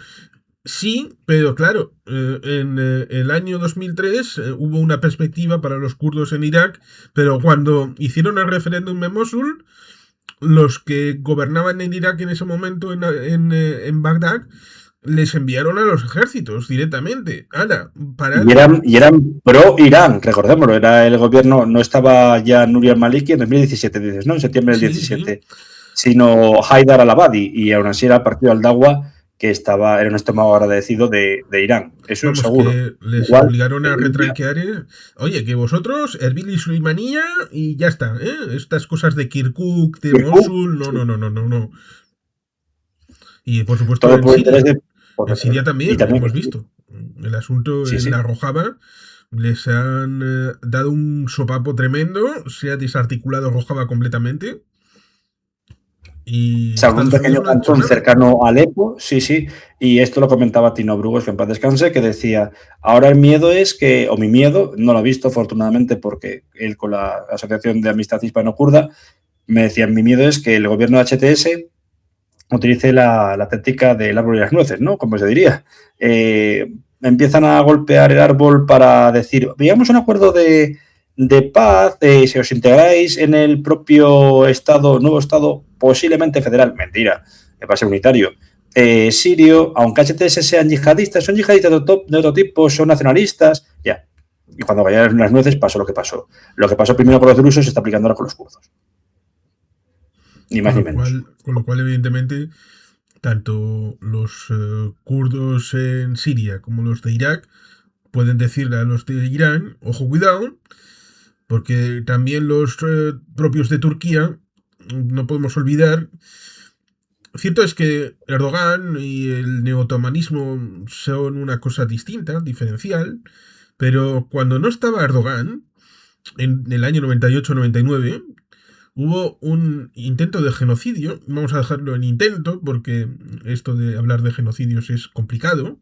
S1: Sí, pero claro, en el año 2003 hubo una perspectiva para los kurdos en Irak, pero cuando hicieron el referéndum en Mosul, los que gobernaban en Irak en ese momento en Bagdad les enviaron a los ejércitos directamente. ¡Hala! Parad.
S2: Y eran pro-Irán, recordémoslo, era el gobierno, no estaba ya Nuri al-Maliki en 2017, dices, ¿no? En septiembre del
S1: Sí,
S2: 17,
S1: sí.
S2: sino Haidar al-Abadi, y aún así era el partido al-Dawa que era un estómago agradecido de Irán, eso es
S1: Vamos,
S2: seguro.
S1: que les
S2: Igual,
S1: obligaron a retranquear. Oye, que vosotros, Erbil y Suleimanía, y ya está, ¿eh? Estas cosas de Kirkuk, de Mosul, no, no, no, no, no, no. Y por supuesto
S2: todo
S1: en
S2: por interés
S1: Siria.
S2: de...
S1: En
S2: Correcto.
S1: Siria
S2: Y
S1: también,
S2: también,
S1: hemos visto. El asunto
S2: sí,
S1: en
S2: sí.
S1: la Rojava, les han dado un sopapo tremendo, se ha desarticulado Rojava completamente y
S2: Salvo un
S1: Estados Unidos
S2: pequeño
S1: no ha dicho
S2: cantón
S1: nada.
S2: cercano a Alepo, sí, sí, y esto lo comentaba Tino Brugos, que en paz descanse, que decía, ahora el miedo es que, o mi miedo, no lo ha visto afortunadamente porque él con la Asociación de Amistad Hispano-Kurda, me decía, mi miedo es que el gobierno de HTS utilice la táctica del árbol y las nueces, ¿no? Como se diría. Empiezan a golpear el árbol para decir, veamos un acuerdo de paz, si os integráis en el propio Estado, nuevo Estado, posiblemente federal, mentira, va a ser unitario, sirio, aunque HTS sean yihadistas, son yihadistas de otro tipo, son nacionalistas, ya. Y cuando cayeron las nueces pasó lo que pasó. Lo que pasó primero con los drusos se está aplicando ahora con los kurdos. Ni más ni menos.
S1: Con lo cual, evidentemente, tanto los kurdos en Siria como los de Irak pueden decirle a los de Irán, ojo, cuidado, porque también los propios de Turquía, no podemos olvidar. Cierto es que Erdogan y el neotomanismo son una cosa distinta, diferencial, pero cuando no estaba Erdogan, en el año 98-99, hubo un intento de genocidio. Vamos a dejarlo en intento, porque esto de hablar de genocidios es complicado,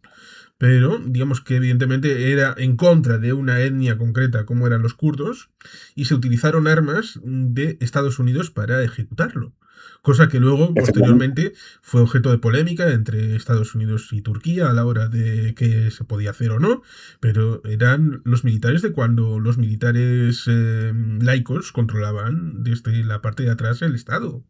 S1: pero digamos que evidentemente era en contra de una etnia concreta como eran los kurdos, y se utilizaron armas de Estados Unidos para ejecutarlo. Cosa que luego, posteriormente, fue objeto de polémica entre Estados Unidos y Turquía a la hora de qué se podía hacer o no, pero eran los militares de cuando los militares laicos controlaban desde la parte de atrás el Estado.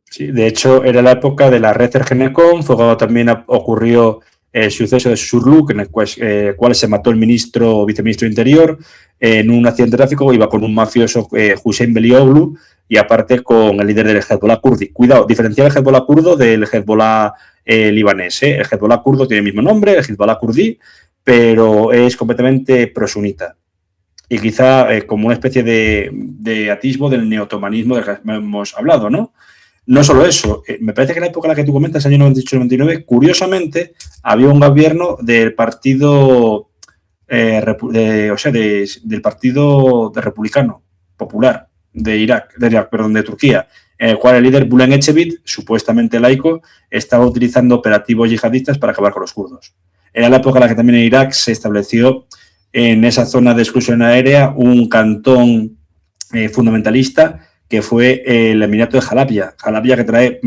S2: Sí, de hecho, era la época de la red Ergenekon, fue cuando también ocurrió el suceso de Surluk, en el cual se mató el ministro o viceministro de Interior en un accidente de tráfico. Iba con un mafioso, Hussein Belioglu, y aparte con el líder del Hezbollah kurdi. Cuidado, diferenciar el Hezbollah kurdo del Hezbollah libanés. El Hezbollah kurdo tiene el mismo nombre, el Hezbollah kurdí, pero es completamente prosunita. Y quizá como una especie de atisbo del neotomanismo del que hemos hablado, ¿no? No solo eso, me parece que en la época en la que tú comentas, año 98-99, curiosamente, había un gobierno del partido, del partido republicano popular de Turquía, en el cual el líder Bülent Ecevit, supuestamente laico, estaba utilizando operativos yihadistas para acabar con los kurdos. Era la época en la que también en Irak se estableció en esa zona de exclusión aérea un cantón fundamentalista que fue el Emirato de Halabja. Halabja, que trae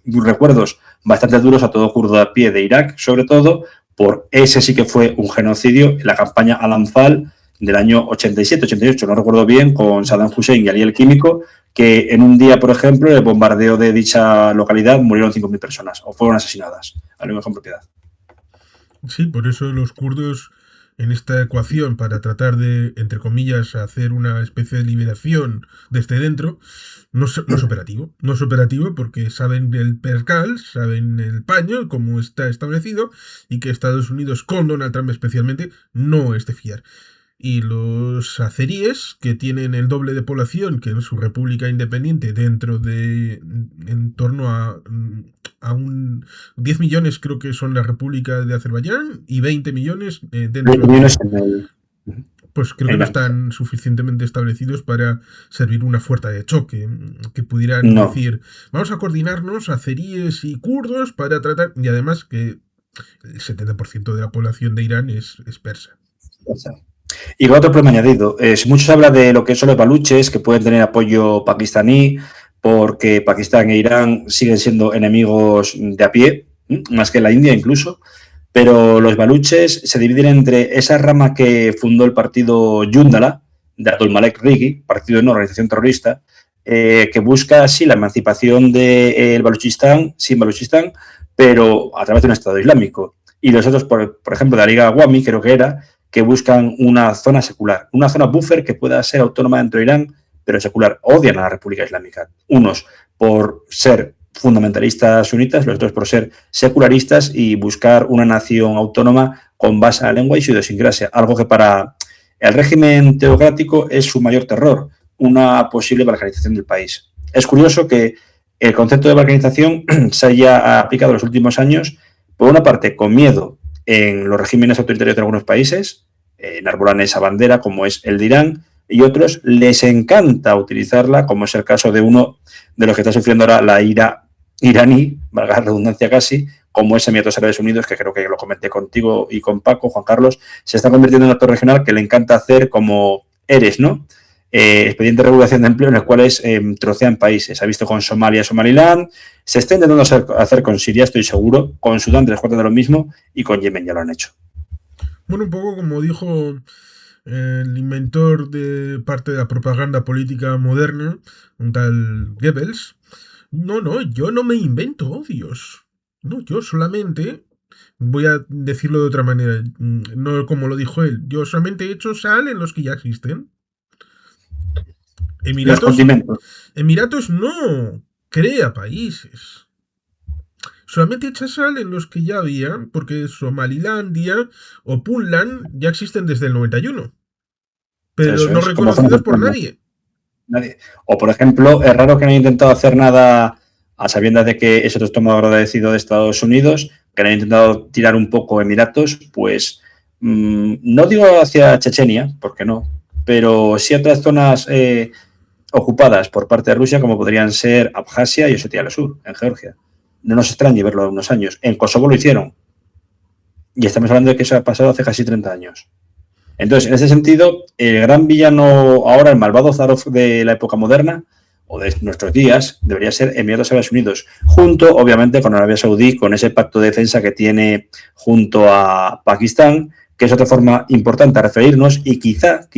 S2: recuerdos bastante duros a todo kurdo a pie de Irak, sobre todo por ese sí que fue un genocidio en la campaña Al-Anfal del año 87-88, no recuerdo bien, con Saddam Hussein y Ali el Químico, que en un día, por ejemplo, el bombardeo de dicha localidad murieron 5.000 personas o fueron asesinadas. A lo mejor en propiedad.
S1: Sí, por eso los kurdos en esta ecuación, para tratar de, entre comillas, hacer una especie de liberación desde dentro, no es operativo. No es operativo porque saben el percal, saben el paño, cómo está establecido, y que Estados Unidos, con Donald Trump especialmente, no es de fiar. Y los azeríes, que tienen el doble de población que en su república independiente, dentro de en torno a 10 millones creo que son la República de Azerbaiyán y 20 millones dentro de... Pues creo que no están suficientemente establecidos para servir una fuerza de choque, que pudieran decir, vamos a coordinarnos azeríes y kurdos para tratar... Y además que el 70% de la población de Irán es persa.
S2: Y con otro problema añadido, mucho se habla de lo que son los baluches, que pueden tener apoyo pakistaní, porque Pakistán e Irán siguen siendo enemigos de a pie, más que la India incluso, pero los baluches se dividen entre esa rama que fundó el partido Yundala, de Abdul Malek Rigi, partido de una organización terrorista, que busca así la emancipación del Baluchistán, sin Baluchistán, pero a través de un Estado Islámico. Y los otros, por ejemplo, de Ariga Awami, creo que era, que buscan una zona secular, una zona buffer que pueda ser autónoma dentro de Irán, pero secular. Odian a la República Islámica. Unos por ser fundamentalistas sunitas, los otros por ser secularistas y buscar una nación autónoma con base en la lengua y su idiosincrasia, algo que para el régimen teocrático es su mayor terror, una posible balcanización del país. Es curioso que el concepto de balcanización se haya aplicado en los últimos años, por una parte, con miedo en los regímenes autoritarios de algunos países, enarbolan esa bandera, como es el de Irán, y otros les encanta utilizarla, como es el caso de uno de los que está sufriendo ahora la ira iraní, valga la redundancia casi, como es Emiratos Árabes Unidos, que creo que lo comenté contigo y con Paco, Juan Carlos, se está convirtiendo en un actor regional que le encanta hacer como Eres, ¿no? Expediente de regulación de empleo en los cuales trocean países. Ha visto con Somalia, Somaliland, se está intentando hacer con Siria, estoy seguro, con Sudán 3/4 de lo mismo y con Yemen ya lo han hecho.
S1: Bueno, un poco como dijo el inventor de parte de la propaganda política moderna, un tal Goebbels, yo no me invento odios. No, yo solamente, voy a decirlo de otra manera, no como lo dijo él, yo solamente he hecho sal en los que ya existen. Emiratos no crea países. Solamente echa sal en los que ya había, porque Somalilandia o Puntland ya existen desde el 91. Pero eso no reconocidos por nadie.
S2: O, por ejemplo, es raro que no haya intentado hacer nada a sabiendas de que es otro estómago agradecido de Estados Unidos, que no haya intentado tirar un poco Emiratos, pues no digo hacia Chechenia, porque no, pero sí a otras zonas ocupadas por parte de Rusia, como podrían ser Abjasia y Osetia del Sur, en Georgia. No nos extrañe verlo en unos años. En Kosovo lo hicieron. Y estamos hablando de que eso ha pasado hace casi 30 años. Entonces, en ese sentido, el gran villano ahora, el malvado Zarov de la época moderna, o de nuestros días, debería ser Emiratos Árabes Unidos, junto, obviamente, con Arabia Saudí, con ese pacto de defensa que tiene junto a Pakistán, que es otra forma importante a referirnos, y quizá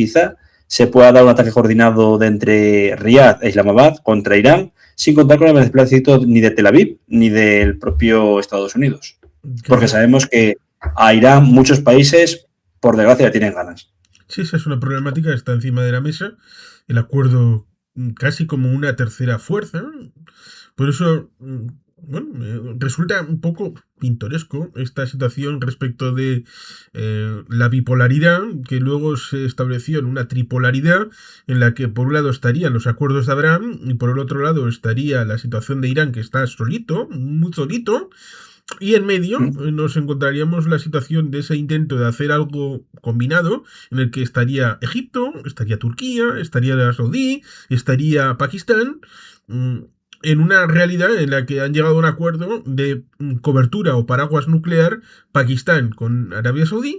S2: se pueda dar un ataque coordinado de entre Riad e Islamabad contra Irán, sin contar con el plebiscito ni de Tel Aviv ni del propio Estados Unidos. Porque sabemos que a Irán muchos países, por desgracia, tienen ganas.
S1: Sí, esa es una problemática que está encima de la mesa. El acuerdo casi como una tercera fuerza. Por eso, bueno, resulta un poco pintoresco esta situación respecto de la bipolaridad, que luego se estableció en una tripolaridad en la que por un lado estarían los acuerdos de Abraham y por el otro lado estaría la situación de Irán, que está solito, muy solito. Y en medio nos encontraríamos la situación de ese intento de hacer algo combinado, en el que estaría Egipto, estaría Turquía, estaría Arabia Saudí, estaría Pakistán, en una realidad en la que han llegado a un acuerdo de cobertura o paraguas nuclear, Pakistán con Arabia Saudí,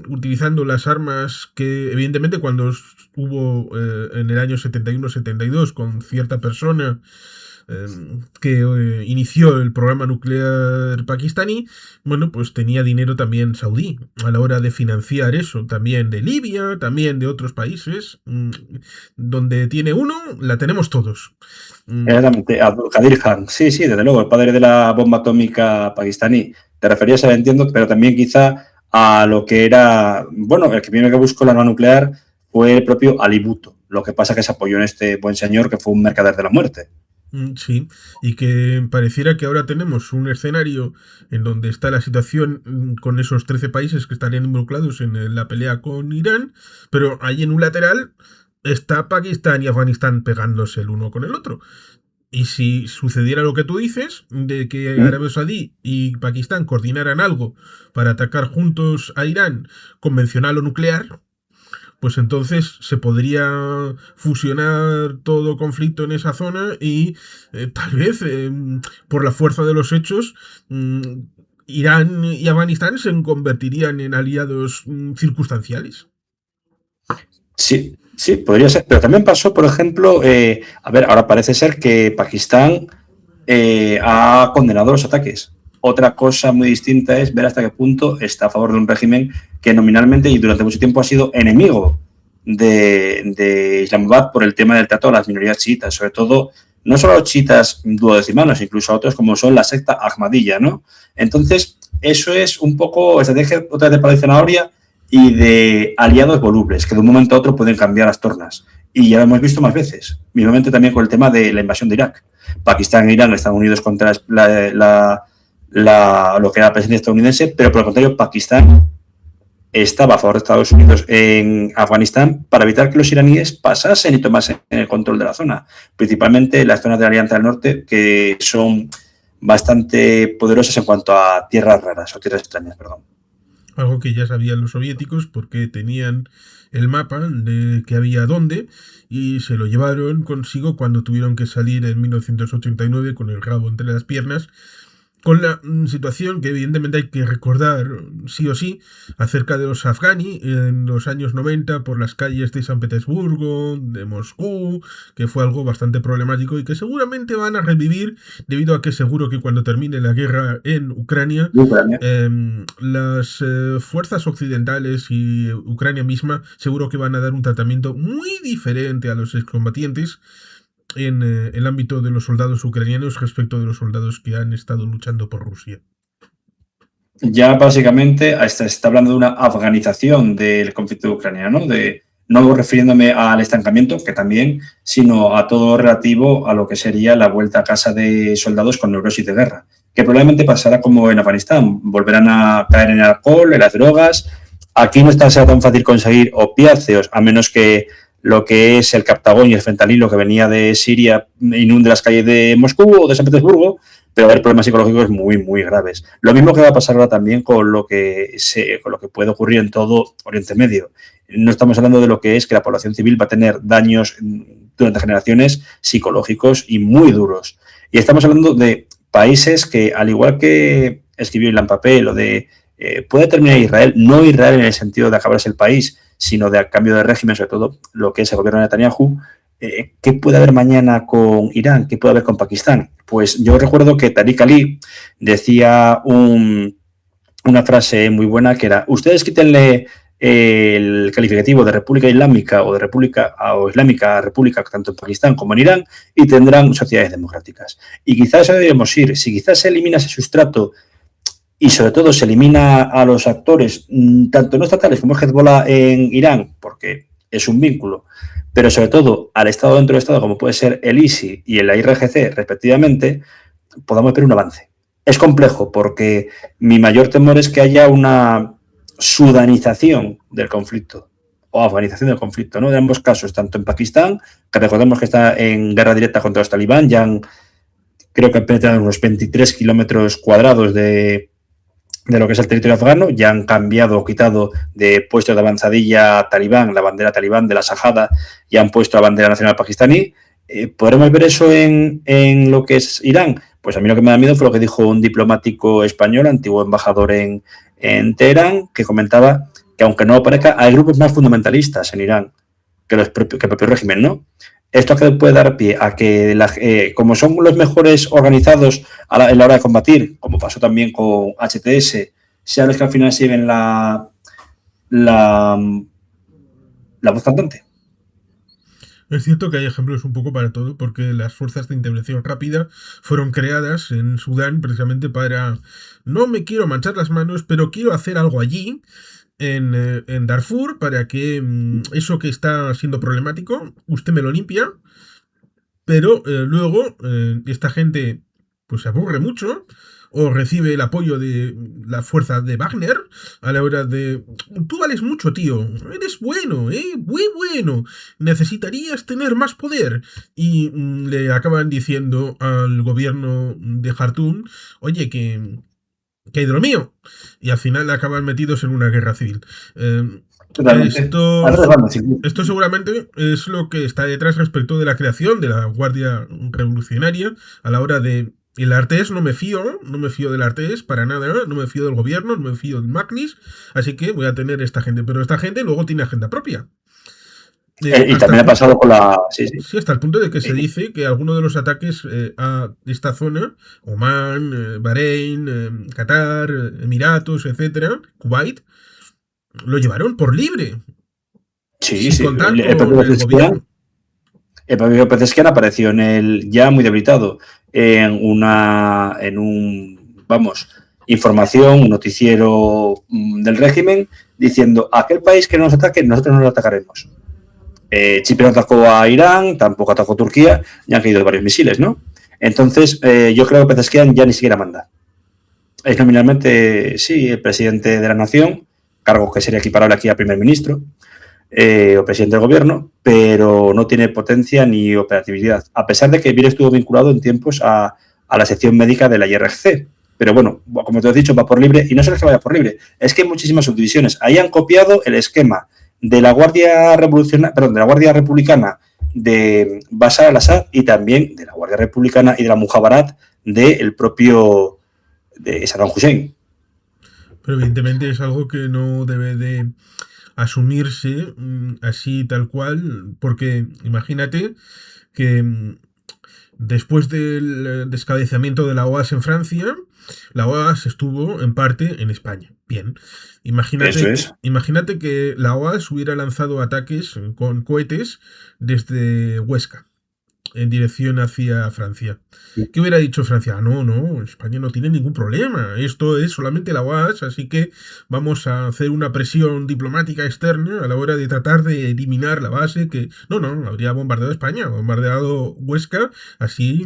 S1: utilizando las armas que, evidentemente, cuando hubo en el año 71-72 con cierta persona que inició el programa nuclear pakistaní, bueno, pues tenía dinero también saudí a la hora de financiar eso, también de Libia, también de otros países, donde tiene uno, la tenemos todos.
S2: Exactamente, Abdul-Qadir Khan, sí, desde luego, el padre de la bomba atómica pakistaní. Te referías a, entiendo, pero también quizá a lo que era, bueno, el que primero que buscó la arma nuclear fue el propio Ali Bhutto. Lo que pasa que se apoyó en este buen señor que fue un mercader de la muerte.
S1: Sí, y que pareciera que ahora tenemos un escenario en donde está la situación con esos 13 países que estarían involucrados en la pelea con Irán, pero ahí en un lateral está Pakistán y Afganistán pegándose el uno con el otro. Y si sucediera lo que tú dices, de que Arabia Saudí y Pakistán coordinaran algo para atacar juntos a Irán, convencional o nuclear, pues entonces se podría fusionar todo conflicto en esa zona y tal vez por la fuerza de los hechos Irán y Afganistán se convertirían en aliados circunstanciales.
S2: Sí, podría ser. Pero también pasó, por ejemplo, a ver, ahora parece ser que Pakistán ha condenado los ataques. Otra cosa muy distinta es ver hasta qué punto está a favor de un régimen que nominalmente y durante mucho tiempo ha sido enemigo de Islamabad por el tema del trato a las minorías chiitas, sobre todo, no solo a los chiitas duodecimanos, incluso a otros como son la secta Ahmadiyya, ¿no? Entonces, eso es un poco estrategia otra vez de palo de zanahoria y de aliados volubles, que de un momento a otro pueden cambiar las tornas. Y ya lo hemos visto más veces, mismamente también con el tema de la invasión de Irak. Pakistán e Irán están unidos contra lo que era la presencia estadounidense, pero por el contrario, Pakistán estaba a favor de Estados Unidos en Afganistán para evitar que los iraníes pasasen y tomasen el control de la zona, principalmente las zonas de la Alianza del Norte, que son bastante poderosas en cuanto a tierras raras o tierras extrañas, perdón.
S1: Algo que ya sabían los soviéticos porque tenían el mapa de que había dónde y se lo llevaron consigo cuando tuvieron que salir en 1989 con el rabo entre las piernas, con la situación que evidentemente hay que recordar sí o sí acerca de los afganí en los años 90 por las calles de San Petersburgo, de Moscú, que fue algo bastante problemático y que seguramente van a revivir debido a que seguro que cuando termine la guerra en Ucrania, las fuerzas occidentales y Ucrania misma seguro que van a dar un tratamiento muy diferente a los excombatientes en el ámbito de los soldados ucranianos respecto de los soldados que han estado luchando por Rusia.
S2: Ya básicamente se está hablando de una afganización del conflicto ucraniano, no refiriéndome al estancamiento, que también, sino a todo relativo a lo que sería la vuelta a casa de soldados con neurosis de guerra, que probablemente pasará como en Afganistán, volverán a caer en el alcohol, en las drogas. Aquí no será tan fácil conseguir opiáceos, a menos que lo que es el captagón y el fentanilo que venía de Siria inunde las calles de Moscú o de San Petersburgo, pero va a haber problemas psicológicos muy, muy graves. Lo mismo que va a pasar ahora también con lo que puede ocurrir en todo Oriente Medio. No estamos hablando de lo que es que la población civil va a tener daños durante generaciones psicológicos y muy duros. Y estamos hablando de países que, al igual que escribió Ilan Pappé, lo de puede terminar Israel, no Israel en el sentido de acabarse el país, sino de cambio de régimen, sobre todo lo que es el gobierno de Netanyahu. ¿Qué puede haber mañana con Irán? ¿Qué puede haber con Pakistán? Pues yo recuerdo que Tariq Ali decía una frase muy buena que era: ustedes quítenle el calificativo de República Islámica o de República o Islámica a República, tanto en Pakistán como en Irán, y tendrán sociedades democráticas. Y quizás eso deberíamos ir. Si quizás se elimina ese sustrato y sobre todo se elimina a los actores, tanto no estatales como Hezbollah en Irán, porque es un vínculo, pero sobre todo al Estado dentro del Estado, como puede ser el ISI y el IRGC, respectivamente, podamos ver un avance. Es complejo porque mi mayor temor es que haya una sudanización del conflicto o afganización del conflicto, ¿no? De ambos casos, tanto en Pakistán, que recordemos que está en guerra directa contra los talibán, ya creo que han penetrado unos 23 kilómetros cuadrados de lo que es el territorio afgano, ya han cambiado o quitado de puestos de avanzadilla talibán, la bandera talibán de la Sajada, y han puesto la bandera nacional pakistaní. ¿Podremos ver eso en lo que es Irán? Pues a mí lo que me da miedo fue lo que dijo un diplomático español, antiguo embajador en Teherán, que comentaba que aunque no lo parezca, hay grupos más fundamentalistas en Irán que el propio régimen, ¿no? Esto puede dar pie a que, como son los mejores organizados en la hora de combatir, como pasó también con HTS, sean los que al final siguen la voz cantante.
S1: Es cierto que hay ejemplos un poco para todo, porque las fuerzas de intervención rápida fueron creadas en Sudán precisamente para, no me quiero manchar las manos, pero quiero hacer algo allí, en Darfur, para que eso que está siendo problemático, usted me lo limpia, pero luego esta gente pues se aburre mucho o recibe el apoyo de la fuerza de Wagner a la hora de... Tú vales mucho, tío. Eres bueno, muy bueno. Necesitarías tener más poder. Y le acaban diciendo al gobierno de Jartum, oye, que hay de lo mío. Y al final acaban metidos en una guerra civil. Esto seguramente es lo que está detrás respecto de la creación de la Guardia Revolucionaria a la hora de... El Artés no me fío del Artés para nada, no me fío del gobierno, no me fío del Macnis, así que voy a tener esta gente, pero esta gente luego tiene agenda propia.
S2: Y también ha pasado con la...
S1: Sí, hasta el punto de que se dice que algunos de los ataques a esta zona, Omán, Bahrein, Qatar, Emiratos, etcétera, Kuwait, lo llevaron por libre.
S2: Sí, sin contar con el gobierno. El propio Pezeshkian apareció ya muy debilitado en información, un noticiero del régimen, diciendo, aquel país que no nos ataque, nosotros no lo atacaremos. Chipre no atacó a Irán, tampoco atacó a Turquía, ya han caído varios misiles, ¿no? Entonces, yo creo que Pezeshkian ya ni siquiera manda. Es nominalmente, sí, el presidente de la nación, cargo que sería equiparable aquí a primer ministro, o presidente del gobierno, pero no tiene potencia ni operatividad, a pesar de que bien estuvo vinculado en tiempos a la sección médica de la IRGC. Pero bueno, como te he dicho, va por libre, y no solo es que vaya por libre, es que hay muchísimas subdivisiones. Ahí han copiado el esquema de la Guardia Republicana de Bashar al-Assad y también de la Guardia Republicana y de la Mujabarat del propio de Saddam Hussein.
S1: Pero evidentemente es algo que no debe de asumirse así tal cual, porque imagínate que después del descabezamiento de la OAS en Francia, la OAS estuvo en parte en España. Bien, imagínate que la OAS hubiera lanzado ataques con cohetes desde Huesca en dirección hacia Francia. ¿Qué hubiera dicho Francia? No, España no tiene ningún problema. Esto es solamente la OAS, así que vamos a hacer una presión diplomática externa a la hora de tratar de eliminar la base que... No, habría bombardeado España, bombardeado Huesca, así,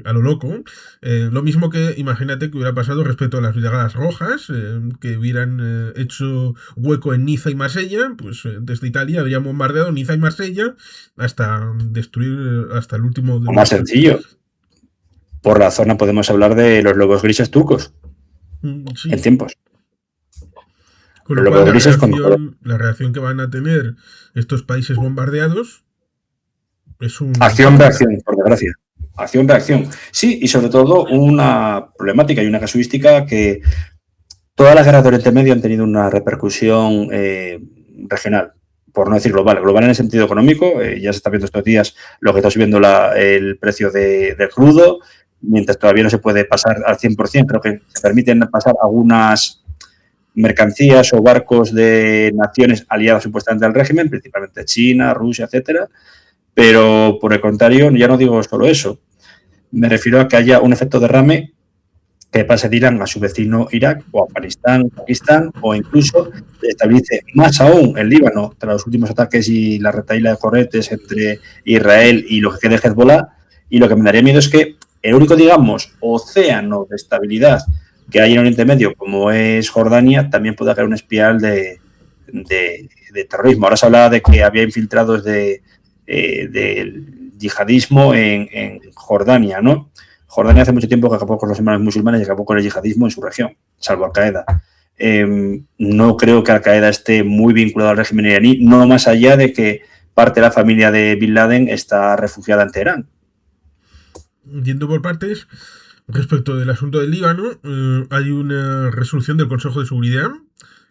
S1: a lo loco. Lo mismo que, imagínate que hubiera pasado respecto a las Brigadas Rojas, que hubieran hecho hueco en Niza y Marsella, pues desde Italia habrían bombardeado Niza y Marsella hasta destruir hasta el último...
S2: O más sencillo. Por la zona podemos hablar de los lobos grises turcos. Sí. En tiempos.
S1: Con lo cual, la reacción que van a tener estos países bombardeados es un...
S2: Acción-reacción, por desgracia. Acción-reacción. Sí, y sobre todo una problemática y una casuística que todas las guerras de Oriente Medio han tenido una repercusión regional, por no decir global. Global en el sentido económico, ya se está viendo estos días lo que está subiendo el precio del crudo, mientras todavía no se puede pasar al 100%, creo que se permiten pasar algunas mercancías o barcos de naciones aliadas supuestamente al régimen, principalmente China, Rusia, etcétera, pero por el contrario, ya no digo solo eso, me refiero a que haya un efecto derrame que pase de Irán a su vecino Irak o Afganistán, Pakistán o incluso estabilice más aún el Líbano tras los últimos ataques y la retahíla de corretes entre Israel y lo que quede Hezbollah. Y lo que me daría miedo es que el único, digamos, océano de estabilidad que hay en Oriente Medio, como es Jordania, también pueda caer una espiral de terrorismo. Ahora se hablaba de que había infiltrados del yihadismo en Jordania, ¿no? Jordania hace mucho tiempo que acabó con los hermanos musulmanes y acabó con el yihadismo en su región, salvo Al-Qaeda. No creo que Al-Qaeda esté muy vinculado al régimen iraní, no más allá de que parte de la familia de Bin Laden está refugiada en Teherán.
S1: Yendo por partes, respecto del asunto del Líbano, hay una resolución del Consejo de Seguridad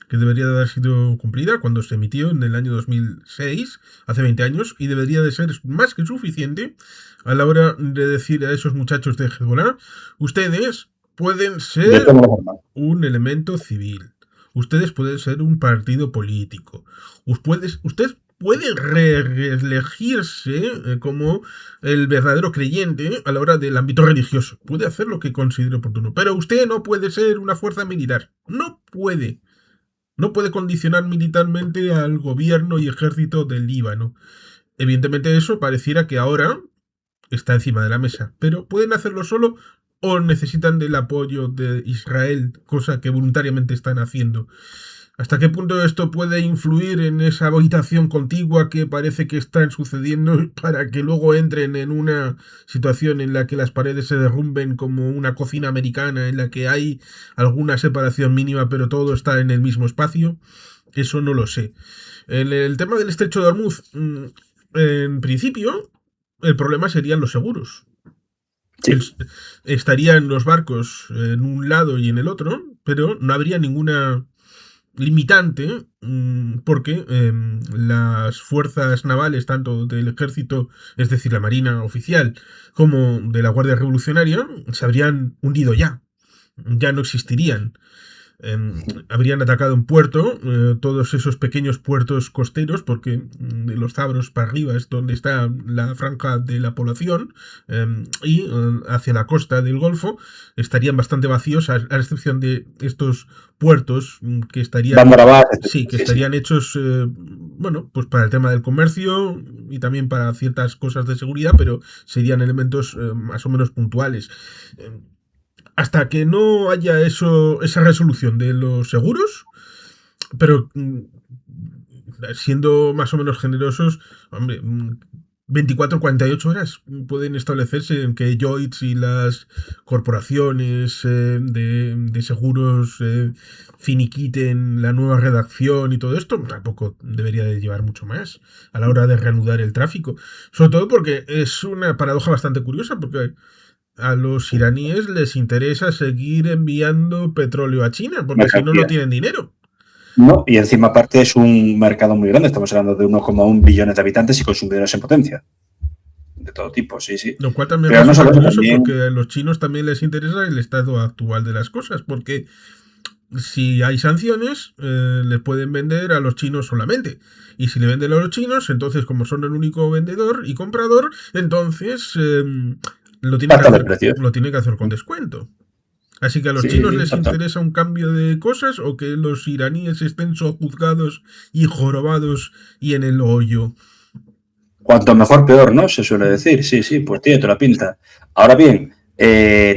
S1: que debería de haber sido cumplida cuando se emitió en el año 2006, hace 20 años, y debería de ser más que suficiente a la hora de decir a esos muchachos de Hezbollah: ustedes pueden ser un elemento civil, ustedes pueden ser un partido político, usted puede reelegirse como el verdadero creyente a la hora del ámbito religioso, puede hacer lo que considere oportuno, pero usted no puede ser una fuerza militar, no puede. No puede condicionar militarmente al gobierno y ejército del Líbano. Evidentemente eso pareciera que ahora está encima de la mesa, pero ¿pueden hacerlo solo o necesitan del apoyo de Israel, cosa que voluntariamente están haciendo? ¿Hasta qué punto esto puede influir en esa habitación contigua que parece que están sucediendo para que luego entren en una situación en la que las paredes se derrumben como una cocina americana en la que hay alguna separación mínima pero todo está en el mismo espacio? Eso no lo sé. En el tema del estrecho de Hormuz, en principio, el problema serían los seguros. Sí. Estarían los barcos en un lado y en el otro, pero no habría ninguna limitante porque las fuerzas navales, tanto del ejército, es decir, la marina oficial, como de la Guardia Revolucionaria, se habrían hundido ya no existirían. Habrían atacado un puerto, todos esos pequeños puertos costeros, porque de los Zabros para arriba es donde está la franja de la población, y hacia la costa del Golfo estarían bastante vacíos, a excepción de estos puertos que estarían, estarían hechos, bueno, pues para el tema del comercio y también para ciertas cosas de seguridad, pero serían elementos más o menos puntuales. Hasta que no haya esa resolución de los seguros, pero siendo más o menos generosos, hombre, 24 o 48 horas pueden establecerse en que Lloyds y las corporaciones de seguros finiquiten la nueva redacción y todo esto. Tampoco debería de llevar mucho más a la hora de reanudar el tráfico. Sobre todo porque es una paradoja bastante curiosa, porque a los iraníes les interesa seguir enviando petróleo a China, porque si no, no tienen dinero.
S2: No, y encima aparte es un mercado muy grande, estamos hablando de 1,1 billones de habitantes y consumidores en potencia. De todo tipo, sí, sí.
S1: Lo cual también es curioso porque a los chinos también les interesa el estado actual de las cosas, porque si hay sanciones, les pueden vender a los chinos solamente. Y si le venden a los chinos, entonces como son el único vendedor y comprador, entonces lo tiene que hacer con descuento. Así que a los chinos les interesa un cambio de cosas o que los iraníes estén sojuzgados y jorobados y en el hoyo.
S2: Cuanto mejor, peor, ¿no? Se suele decir. Sí, sí, pues tiene toda la pinta. Ahora bien,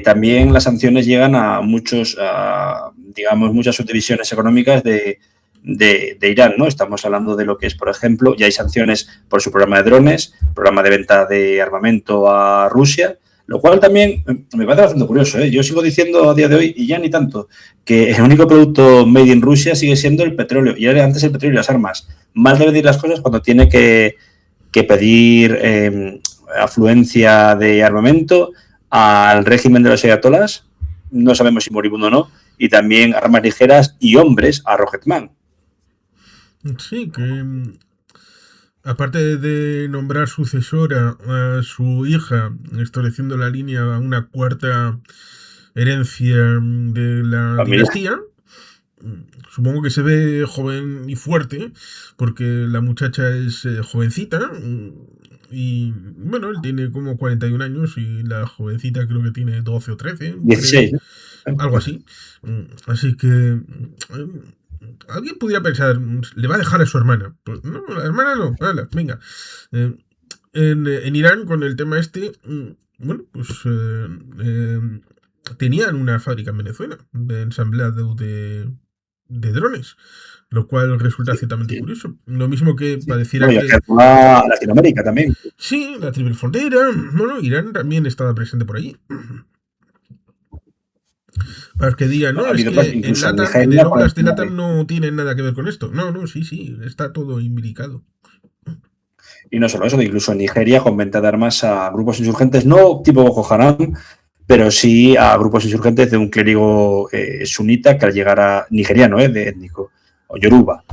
S2: también las sanciones llegan a muchas subdivisiones económicas de Irán, ¿no? Estamos hablando de lo que es, por ejemplo, ya hay sanciones por su programa de drones, programa de venta de armamento a Rusia, lo cual también me parece bastante curioso, ¿eh? Yo sigo diciendo a día de hoy, y ya ni tanto, que el único producto made in Rusia sigue siendo el petróleo, y era antes el petróleo y las armas. Mal debe decir las cosas cuando tiene que pedir afluencia de armamento al régimen de los ayatolás, no sabemos si moribundo o no, y también armas ligeras y hombres a Rojetman.
S1: Sí, que aparte de nombrar sucesora a su hija, estableciendo la línea a una cuarta herencia de la dinastía, supongo que se ve joven y fuerte, porque la muchacha es jovencita, y bueno, él tiene como 41 años y la jovencita creo que tiene 12 o 13.
S2: 16.
S1: algo así. Así que alguien podría pensar, le va a dejar a su hermana. Pues no, la hermana no, hala, venga. Eh, en Irán, con el tema este, bueno, pues tenían una fábrica en Venezuela de ensamblado de drones, lo cual resulta
S2: Sí,
S1: ciertamente
S2: sí,
S1: curioso. Lo mismo que
S2: sí. No,
S1: pareciera
S2: y
S1: que
S2: a Latinoamérica también.
S1: sí, la Triple Frontera, bueno, Irán también estaba presente por allí. Para que digan,
S2: No, ha
S1: no, es
S2: habido pues,
S1: que en
S2: incluso en
S1: LATAM, en el
S2: Nigeria por
S1: Oblast de
S2: encima
S1: LATAM no tienen nada que ver con esto. No, no, sí, sí, está todo imbricado.
S2: y no solo eso, incluso en Nigeria con venta de armas a grupos insurgentes, no tipo Boko Haram, pero sí a grupos insurgentes de un clérigo sunita que al llegar a nigeriano, de étnico, o yoruba,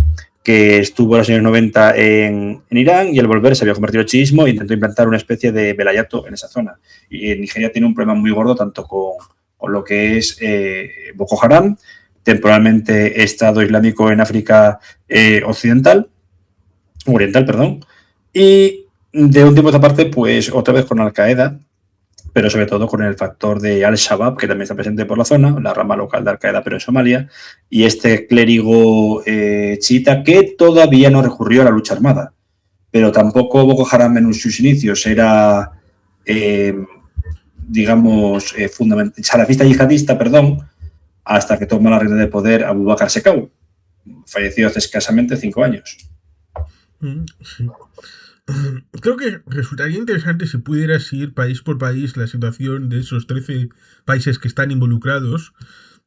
S2: que estuvo en los años 90 en Irán y al volver se había convertido en chiismo e intentó implantar una especie de velayato en esa zona. Y en Nigeria tiene un problema muy gordo tanto con lo que es Boko Haram, temporalmente Estado Islámico en África occidental, oriental, perdón, y de un tiempo a esta parte, pues otra vez con Al Qaeda, pero sobre todo con el factor de Al-Shabaab, que también está presente por la zona, la rama local de Al-Qaeda, pero en Somalia, y este clérigo chiita que todavía no recurrió a la lucha armada. Pero tampoco Boko Haram en sus inicios era, eh, digamos, salafista yihadista, perdón, hasta que toma la reina de poder Abu Bakr Sekau, fallecido hace escasamente 5 años.
S1: Sí. Creo que resultaría interesante si pudiera seguir país por país la situación de esos 13 países que están involucrados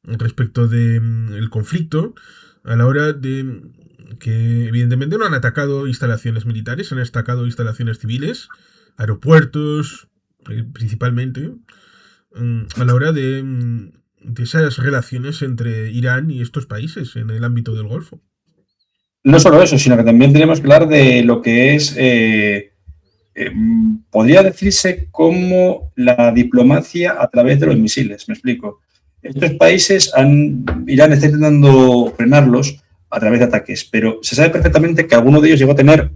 S1: respecto del conflicto a la hora de que evidentemente no han atacado instalaciones militares, han atacado instalaciones civiles, aeropuertos principalmente, a la hora de esas relaciones entre Irán y estos países en el ámbito del Golfo.
S2: No solo eso, sino que también tenemos que hablar de lo que es podría decirse como la diplomacia a través de los misiles. Me explico. Estos países Irán está intentando frenarlos a través de ataques, pero se sabe perfectamente que alguno de ellos llegó a tener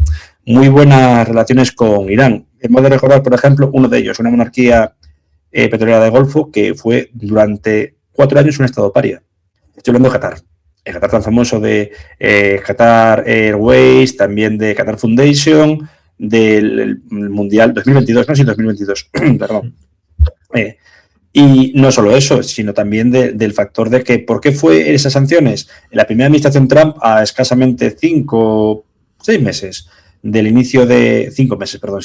S2: muy buenas relaciones con Irán. Hemos de recordar, por ejemplo, uno de ellos, una monarquía petrolera de Golfo que fue durante 4 años un estado paria. Estoy hablando de Qatar. El Qatar tan famoso de Qatar Airways, también de Qatar Foundation, del Mundial 2022, no, sí, 2022, perdón. Y no solo eso, sino también del factor de que, ¿por qué fue esas sanciones? En la primera administración Trump, a escasamente 6 meses del inicio de, 5 meses, perdón,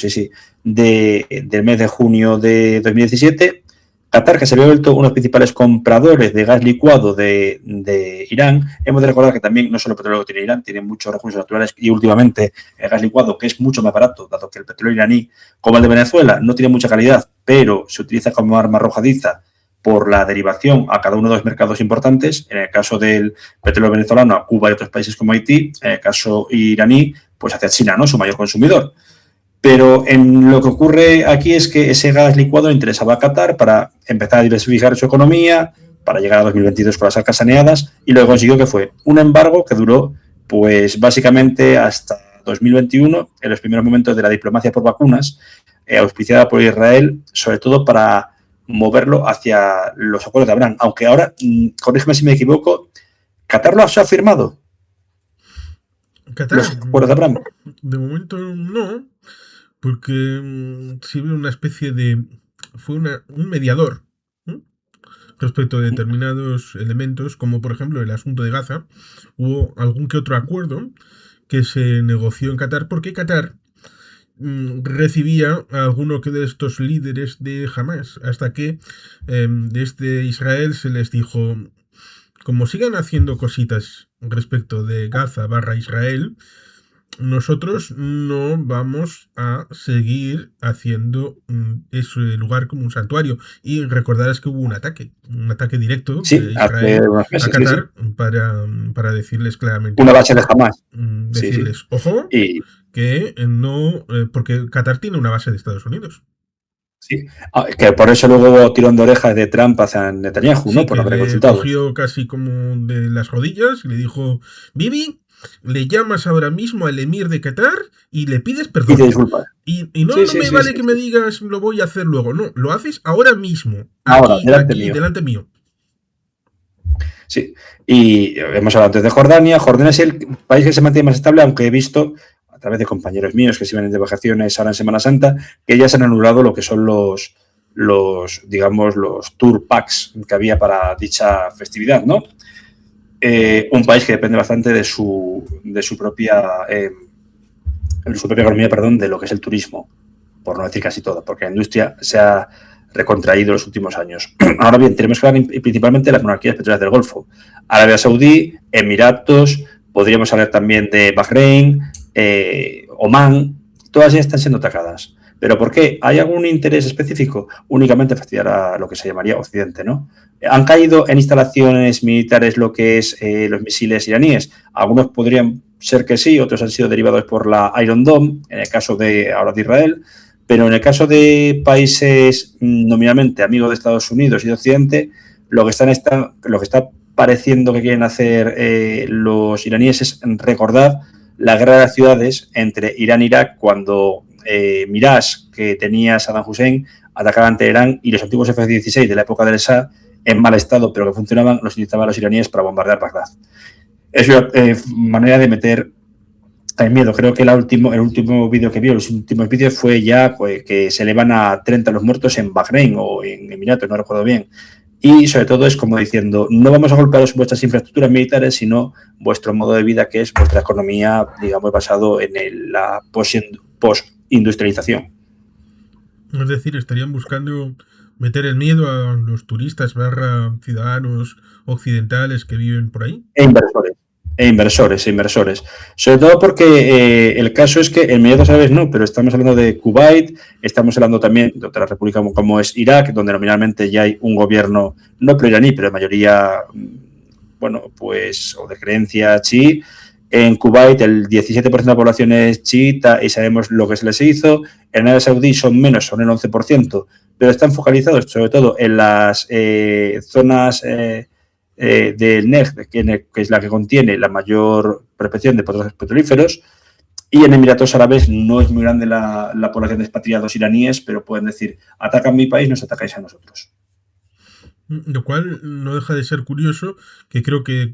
S2: del mes de junio de 2017, Qatar, que se había vuelto uno de los principales compradores de gas licuado de Irán, hemos de recordar que también no solo el petróleo que tiene Irán, tiene muchos recursos naturales y últimamente el gas licuado, que es mucho más barato, dado que el petróleo iraní, como el de Venezuela, no tiene mucha calidad, pero se utiliza como arma arrojadiza por la derivación a cada uno de los mercados importantes. En el caso del petróleo venezolano, a Cuba y otros países como Haití, en el caso iraní, pues hacia China, ¿no? Su mayor consumidor. Pero en lo que ocurre aquí es que ese gas licuado interesaba a Qatar para empezar a diversificar su economía, para llegar a 2022 con las arcas saneadas, y lo que consiguió que fue un embargo que duró pues básicamente hasta 2021, en los primeros momentos de la diplomacia por vacunas, auspiciada por Israel, sobre todo para moverlo hacia los acuerdos de Abraham. Aunque ahora, corrígeme si me equivoco, ¿Qatar lo ha firmado?
S1: Qatar,
S2: Los acuerdos de Abraham.
S1: de momento no, porque sirve una especie de... fue un mediador respecto a determinados elementos, como por ejemplo el asunto de Gaza. Hubo algún que otro acuerdo que se negoció en Qatar, porque Qatar recibía a alguno que de estos líderes de Hamas, hasta que desde Israel se les dijo, como sigan haciendo cositas respecto de Gaza barra Israel, nosotros no vamos a seguir haciendo ese lugar como un santuario. Y recordarás que hubo un ataque directo
S2: Sí,
S1: de
S2: hace
S1: Israel
S2: unos
S1: a
S2: meses, sí, sí.
S1: Qatar para decirles claramente,
S2: Una base de Hamas. Sí, sí.
S1: decirles, ojo,
S2: Y
S1: que no, porque Qatar tiene una base de Estados Unidos.
S2: sí, que por eso luego hubo tirón de orejas de Trump hacia Netanyahu, ¿no?
S1: Sí,
S2: Por no
S1: que
S2: haber
S1: le
S2: consultado.
S1: cogió casi como de las rodillas y le dijo, Bibi, le llamas ahora mismo al emir de Qatar y le pides
S2: Y te
S1: perdón.
S2: disculpas.
S1: Y no,
S2: Sí,
S1: no
S2: sí,
S1: me
S2: sí,
S1: vale
S2: sí,
S1: que me
S2: sí.
S1: digas lo voy a hacer luego. No, lo haces ahora mismo.
S2: Ahora,
S1: Aquí,
S2: delante
S1: aquí,
S2: mío.
S1: delante mío.
S2: Sí, y hemos hablado antes de Jordania. Jordania es el país que se mantiene más estable, aunque he visto a través de compañeros míos que se vienen de vacaciones ahora en Semana Santa, que ya se han anulado lo que son digamos, los tour packs que había para dicha festividad, ¿no? Un país que depende bastante de su propia economía, de lo que es el turismo, por no decir casi todo, porque la industria se ha recontraído en los últimos años. Ahora bien, tenemos que hablar principalmente de las monarquías petroleras del Golfo. Arabia Saudí, Emiratos, podríamos hablar también de Bahrein, Omán, todas ellas están siendo atacadas. ¿Pero por qué? ¿Hay algún interés específico? Únicamente fastidiar a lo que se llamaría Occidente, ¿no? ¿Han caído en instalaciones militares lo que es los misiles iraníes? Algunos podrían ser que sí, otros han sido derivados por la Iron Dome, en el caso de ahora de Israel, pero en el caso de países nominalmente amigos de Estados Unidos y de Occidente, lo que está pareciendo que quieren hacer los iraníes es recordar la guerra de las ciudades entre Irán e Irak cuando Mirage, que tenía Saddam Hussein, atacaban Teherán y los antiguos F-16 de la época del Shah, en mal estado, pero que funcionaban, los utilizaban los iraníes para bombardear Bagdad. Es una manera de meter el miedo. Creo que el último vídeo que vi, los últimos vídeos fue ya que se elevan a 30 los muertos en Bahrein o en Emiratos, no recuerdo bien. Y sobre todo es como diciendo, no vamos a golpear vuestras infraestructuras militares, sino vuestro modo de vida, que es vuestra economía, digamos, basado en la post-industrialización.
S1: Es decir, estarían buscando meter el miedo a los turistas / ciudadanos occidentales que viven por ahí.
S2: Inversores. Sobre todo porque el caso es que en Emiratos Árabes no, pero estamos hablando de Kuwait, estamos hablando también de otra república como es Irak, donde nominalmente ya hay un gobierno, no pro-iraní, pero de mayoría, bueno, pues, o de creencia chií. En Kuwait el 17% de la población es chiita y sabemos lo que se les hizo. En Arabia Saudí son menos, son el 11%, pero están focalizados sobre todo en las zonas del Negev, que es la que contiene la mayor prospección de pozos petrolíferos, y en Emiratos Árabes no es muy grande la población de expatriados iraníes, pero pueden decir, atacan mi país, nos atacáis a nosotros.
S1: Lo cual no deja de ser curioso, que creo que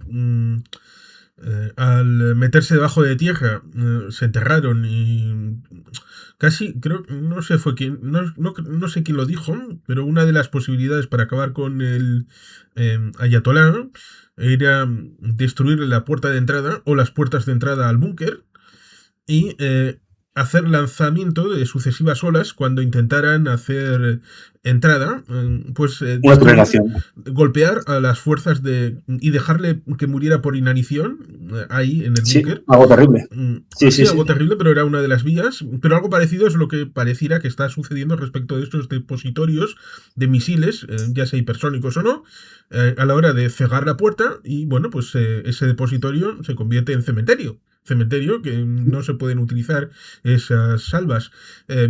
S1: al meterse debajo de tierra se enterraron y casi, creo, no sé fue quién, no sé quién lo dijo, pero una de las posibilidades para acabar con el ayatolá era destruir la puerta de entrada o las puertas de entrada al búnker y hacer lanzamiento de sucesivas olas cuando intentaran hacer entrada, pues golpear a las fuerzas y dejarle que muriera por inanición ahí en el búnker.
S2: Algo terrible.
S1: Algo terrible, pero era una de las vías. Pero algo parecido es lo que pareciera que está sucediendo respecto de estos depositorios de misiles, ya sea hipersónicos o no, a la hora de cegar la puerta y bueno, pues ese depositorio se convierte en cementerio que no se pueden utilizar esas salvas. A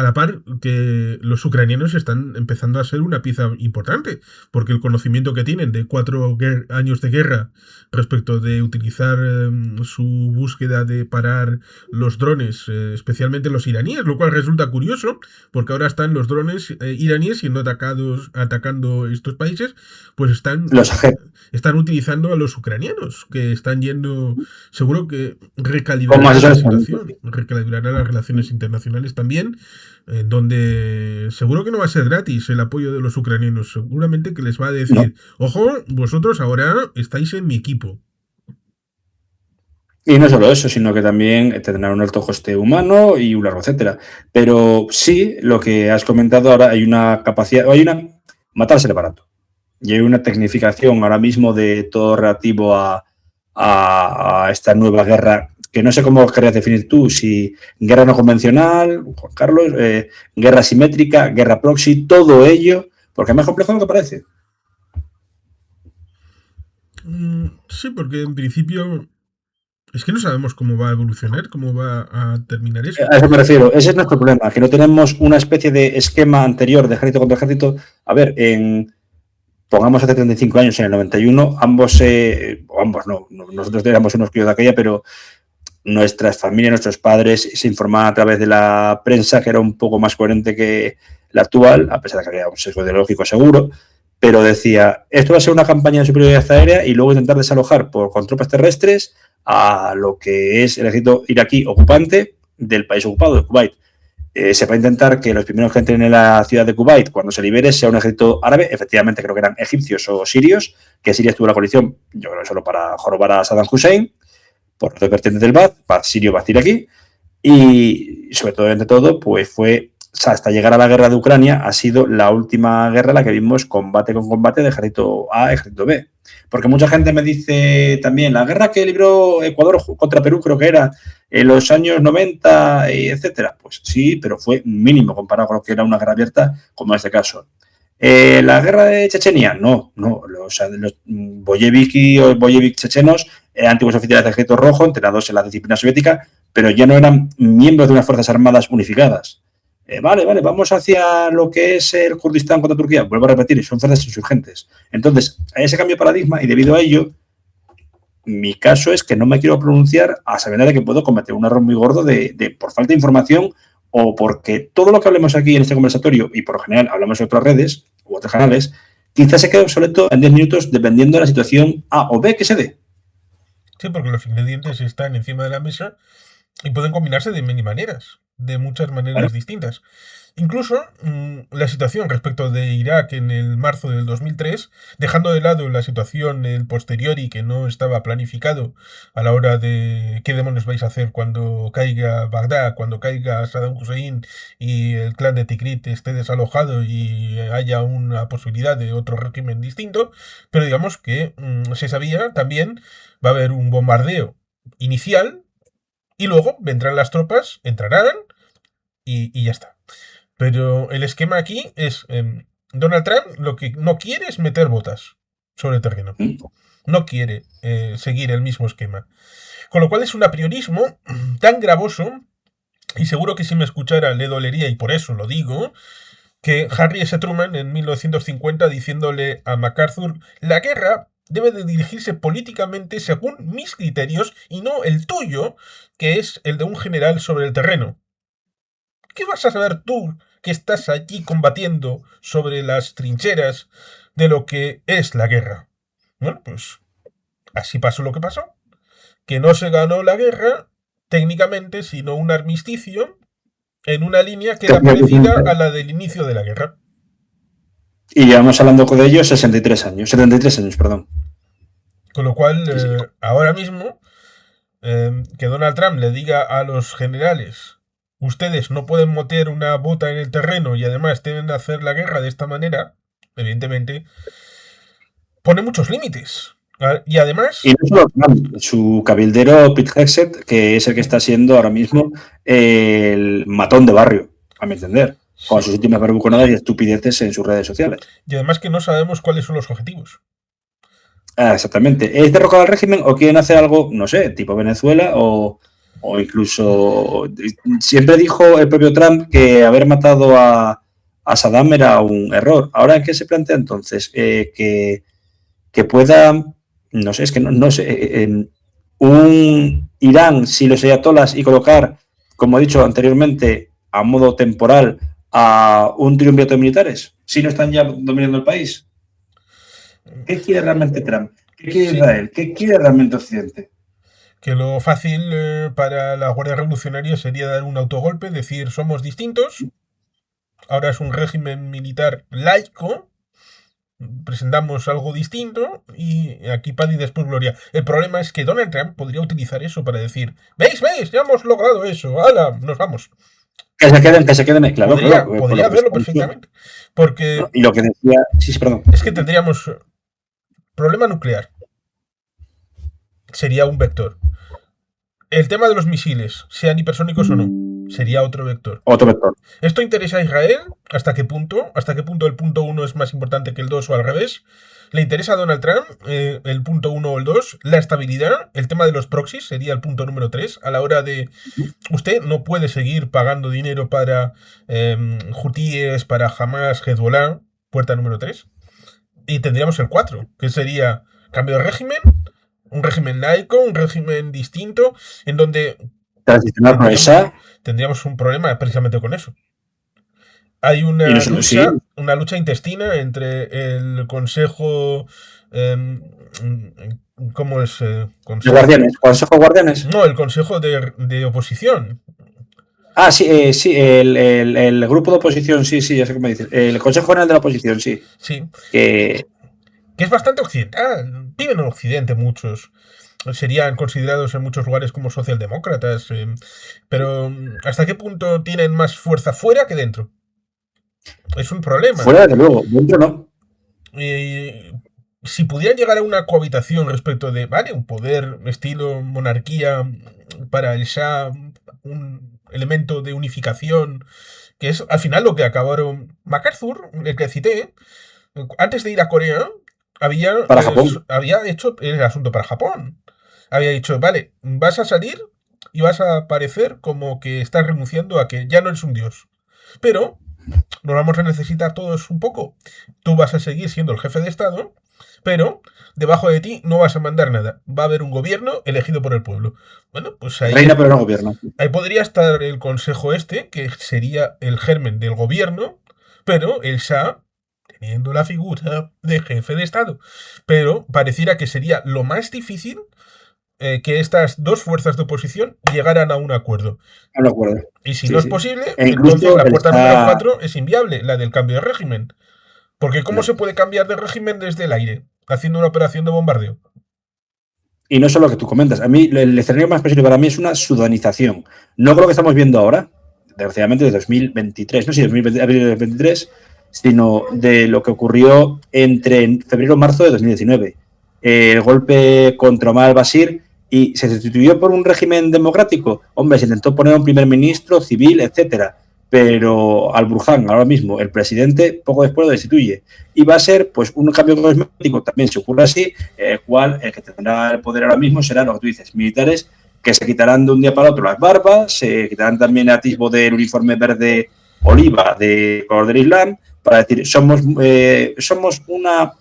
S1: la par que los ucranianos están empezando a ser una pieza importante, porque el conocimiento que tienen de 4 años de guerra respecto de utilizar su búsqueda de parar los drones, especialmente los iraníes, lo cual resulta curioso, porque ahora están los drones iraníes siendo atacando estos países, pues están utilizando a los ucranianos, que están yendo, seguro que recalibrará la situación, recalibrará las relaciones internacionales también, donde seguro que no va a ser gratis el apoyo de los ucranianos, seguramente que les va a decir, ojo, vosotros ahora estáis en mi equipo.
S2: Y no solo eso, sino que también tendrán un alto coste humano y un largo etcétera. Pero sí, lo que has comentado ahora, hay una capacidad, matarse de barato. Y hay una tecnificación ahora mismo de todo relativo a esta nueva guerra, que no sé cómo querías definir tú, si guerra no convencional, Juan Carlos, guerra asimétrica, guerra proxy, todo ello, porque es más complejo de lo que parece.
S1: Sí, porque en principio es que no sabemos cómo va a evolucionar, cómo va a terminar eso.
S2: A eso me refiero, ese es nuestro problema, que no tenemos una especie de esquema anterior de ejército contra ejército. A ver, pongamos hace 35 años, en el 91, ambos no, nosotros éramos unos críos de aquella, pero nuestras familias, nuestros padres se informaban a través de la prensa, que era un poco más coherente que la actual, a pesar de que había un sesgo ideológico seguro, pero decía, esto va a ser una campaña de superioridad aérea y luego intentar desalojar con tropas terrestres a lo que es el ejército iraquí ocupante del país ocupado, de Kuwait. Se va a intentar que los primeros que entren en la ciudad de Kuwait, cuando se libere, sea un ejército árabe. Efectivamente, creo que eran egipcios o sirios, que Siria estuvo en la coalición, yo creo que solo para jorobar a Saddam Hussein, por los dos vertientes del Ba'ath sirio, Ba'ath iraquí, y sobre todo, entre todo, pues fue, o sea, hasta llegar a la guerra de Ucrania, ha sido la última guerra en la que vimos combate con combate de ejército A, ejército B. Porque mucha gente me dice también, la guerra que libró Ecuador contra Perú, creo que era en los años 90, etcétera. Pues sí, pero fue mínimo comparado con lo que era una guerra abierta, como en este caso. ¿La guerra de Chechenia? No. Los bolcheviques chechenos, antiguos oficiales del Ejército Rojo, entrenados en la disciplina soviética, pero ya no eran miembros de unas fuerzas armadas unificadas. Vale, vamos hacia lo que es el Kurdistán contra Turquía. Vuelvo a repetir, son fuerzas insurgentes. Entonces, hay ese cambio de paradigma y debido a ello, mi caso es que no me quiero pronunciar a sabiendas de que puedo cometer un error muy gordo de por falta de información o porque todo lo que hablemos aquí en este conversatorio, y por lo general hablamos en otras redes u otros canales, quizás se quede obsoleto en 10 minutos dependiendo de la situación A o B que se dé.
S1: Sí, porque los ingredientes están encima de la mesa y pueden combinarse de mil maneras, de muchas maneras distintas. Incluso la situación respecto de Irak en el marzo del 2003, dejando de lado la situación el posteriori que no estaba planificado a la hora de qué demonios vais a hacer cuando caiga Bagdad, cuando caiga Saddam Hussein y el clan de Tikrit esté desalojado y haya una posibilidad de otro régimen distinto, pero digamos que se sabía también va a haber un bombardeo inicial y luego vendrán las tropas, entrarán y ya está. Pero el esquema aquí es, Donald Trump lo que no quiere es meter botas sobre el terreno. No quiere seguir el mismo esquema. Con lo cual es un apriorismo tan gravoso, y seguro que si me escuchara le dolería, y por eso lo digo, que Harry S. Truman en 1950 diciéndole a MacArthur, la guerra debe de dirigirse políticamente según mis criterios y no el tuyo, que es el de un general sobre el terreno. ¿Qué vas a saber tú que estás allí combatiendo sobre las trincheras de lo que es la guerra? Bueno, pues así pasó lo que pasó. Que no se ganó la guerra técnicamente, sino un armisticio en una línea que era parecida a la del inicio de la guerra.
S2: Y llevamos hablando de ellos 73 años, perdón.
S1: Con lo cual, ahora mismo, que Donald Trump le diga a los generales, ustedes no pueden meter una bota en el terreno y además tienen que hacer la guerra de esta manera, evidentemente, pone muchos límites. Y además...
S2: Y no solo Trump, su cabildero Pete Hegseth, que es el que está siendo ahora mismo el matón de barrio, a mi entender, con sus últimas barbuconadas y estupideces en sus redes sociales.
S1: Y además que no sabemos cuáles son los objetivos.
S2: Exactamente. ¿Es derrocar al régimen o quieren hacer algo, no sé, tipo Venezuela o incluso... Siempre dijo el propio Trump que haber matado a Saddam era un error. ¿Ahora en qué se plantea entonces? Que pueda, no sé, es que no sé, un Irán sin los ayatolas y colocar, como he dicho anteriormente, a modo temporal a un triunvirato de militares, si no están ya dominando el país. ¿Qué quiere realmente Trump? ¿Qué quiere Israel? ¿Qué quiere realmente Occidente?
S1: Que lo fácil para la Guardia Revolucionaria sería dar un autogolpe, decir somos distintos, ahora es un régimen militar laico, presentamos algo distinto y aquí paz y después gloria. El problema es que Donald Trump podría utilizar eso para decir, ¿veis? Ya hemos logrado eso, ¡hala! Nos vamos.
S2: Que se queden, claro.
S1: Podría hacerlo perfectamente. Porque...
S2: Y lo que decía... Sí, perdón.
S1: Es que tendríamos problema nuclear. Sería un vector. El tema de los misiles, sean hipersónicos o no, sería otro vector.
S2: Otro vector.
S1: ¿Esto interesa a Israel? ¿Hasta qué punto? ¿Hasta qué punto el punto 1 es más importante que el 2 o al revés? ¿Le interesa a Donald Trump el punto 1 o el 2? La estabilidad, el tema de los proxies sería el punto número 3. A la hora de... Usted no puede seguir pagando dinero para Hutíes, para Hamas, Hezbollah, puerta número 3. Y tendríamos el 4, que sería cambio de régimen, un régimen laico, un régimen distinto, en donde
S2: tendríamos
S1: un problema precisamente con eso. hay
S2: Y nosotros sí,
S1: una lucha intestina entre el Consejo, em, ¿cómo es?
S2: de
S1: Consejo,
S2: Guardianes, Consejo de Guardianes.
S1: no, el Consejo de Oposición.
S2: Ah, sí, sí, el grupo de oposición, sí, sí, ya sé cómo dices. El Consejo General de la Oposición, sí.
S1: Sí,
S2: Que
S1: que es bastante occidental. Viven en Occidente muchos. Serían considerados en muchos lugares como socialdemócratas. Pero ¿hasta qué punto tienen más fuerza fuera que dentro? Es un problema.
S2: fuera, desde luego, dentro no.
S1: Eh, si pudieran llegar a una cohabitación respecto de, vale, un poder estilo monarquía para el Shah, un elemento de unificación, que es al final lo que acabaron MacArthur, el que cité, antes de ir a Corea,
S2: Para Japón.
S1: había hecho el asunto para Japón. Había dicho, vale, vas a salir y vas a parecer como que estás renunciando a que ya no eres un dios. Pero nos vamos a necesitar todos un poco. Tú vas a seguir siendo el jefe de Estado, pero debajo de ti no vas a mandar nada. Va a haber un gobierno elegido por el pueblo. Bueno, pues
S2: Reina pero no gobierno.
S1: ahí podría estar el consejo este, que sería el germen del gobierno, pero el Shah teniendo la figura de jefe de Estado. Pero pareciera que sería lo más difícil que estas dos fuerzas de oposición llegaran a un acuerdo.
S2: No lo acuerdo.
S1: Y si no
S2: Sí,
S1: es
S2: sí.
S1: posible,
S2: E
S1: entonces
S2: incluso
S1: la
S2: él
S1: puerta número
S2: está.
S1: 4 es inviable, la del cambio de régimen. Porque ¿cómo
S2: No.
S1: se puede cambiar de régimen desde el aire? Haciendo una operación de bombardeo.
S2: Y no solo lo que tú comentas. A mí, el escenario más posible para mí es una sudanización. No con lo que estamos viendo ahora, desgraciadamente de 2023, no sé si 2023, sino de lo que ocurrió entre febrero y marzo de 2019. El golpe contra Omar al-Bashir y se sustituyó por un régimen democrático. Hombre, se intentó poner a un primer ministro civil, etcétera. Pero al-Burhan, ahora mismo, el presidente, poco después lo destituye. Y va a ser pues un cambio cosmético, también si ocurre así, el cual el que tendrá el poder ahora mismo será lo que tú dices, militares que se quitarán de un día para otro las barbas, se quitarán también el atisbo del uniforme verde oliva de color del Islam, para decir, somos una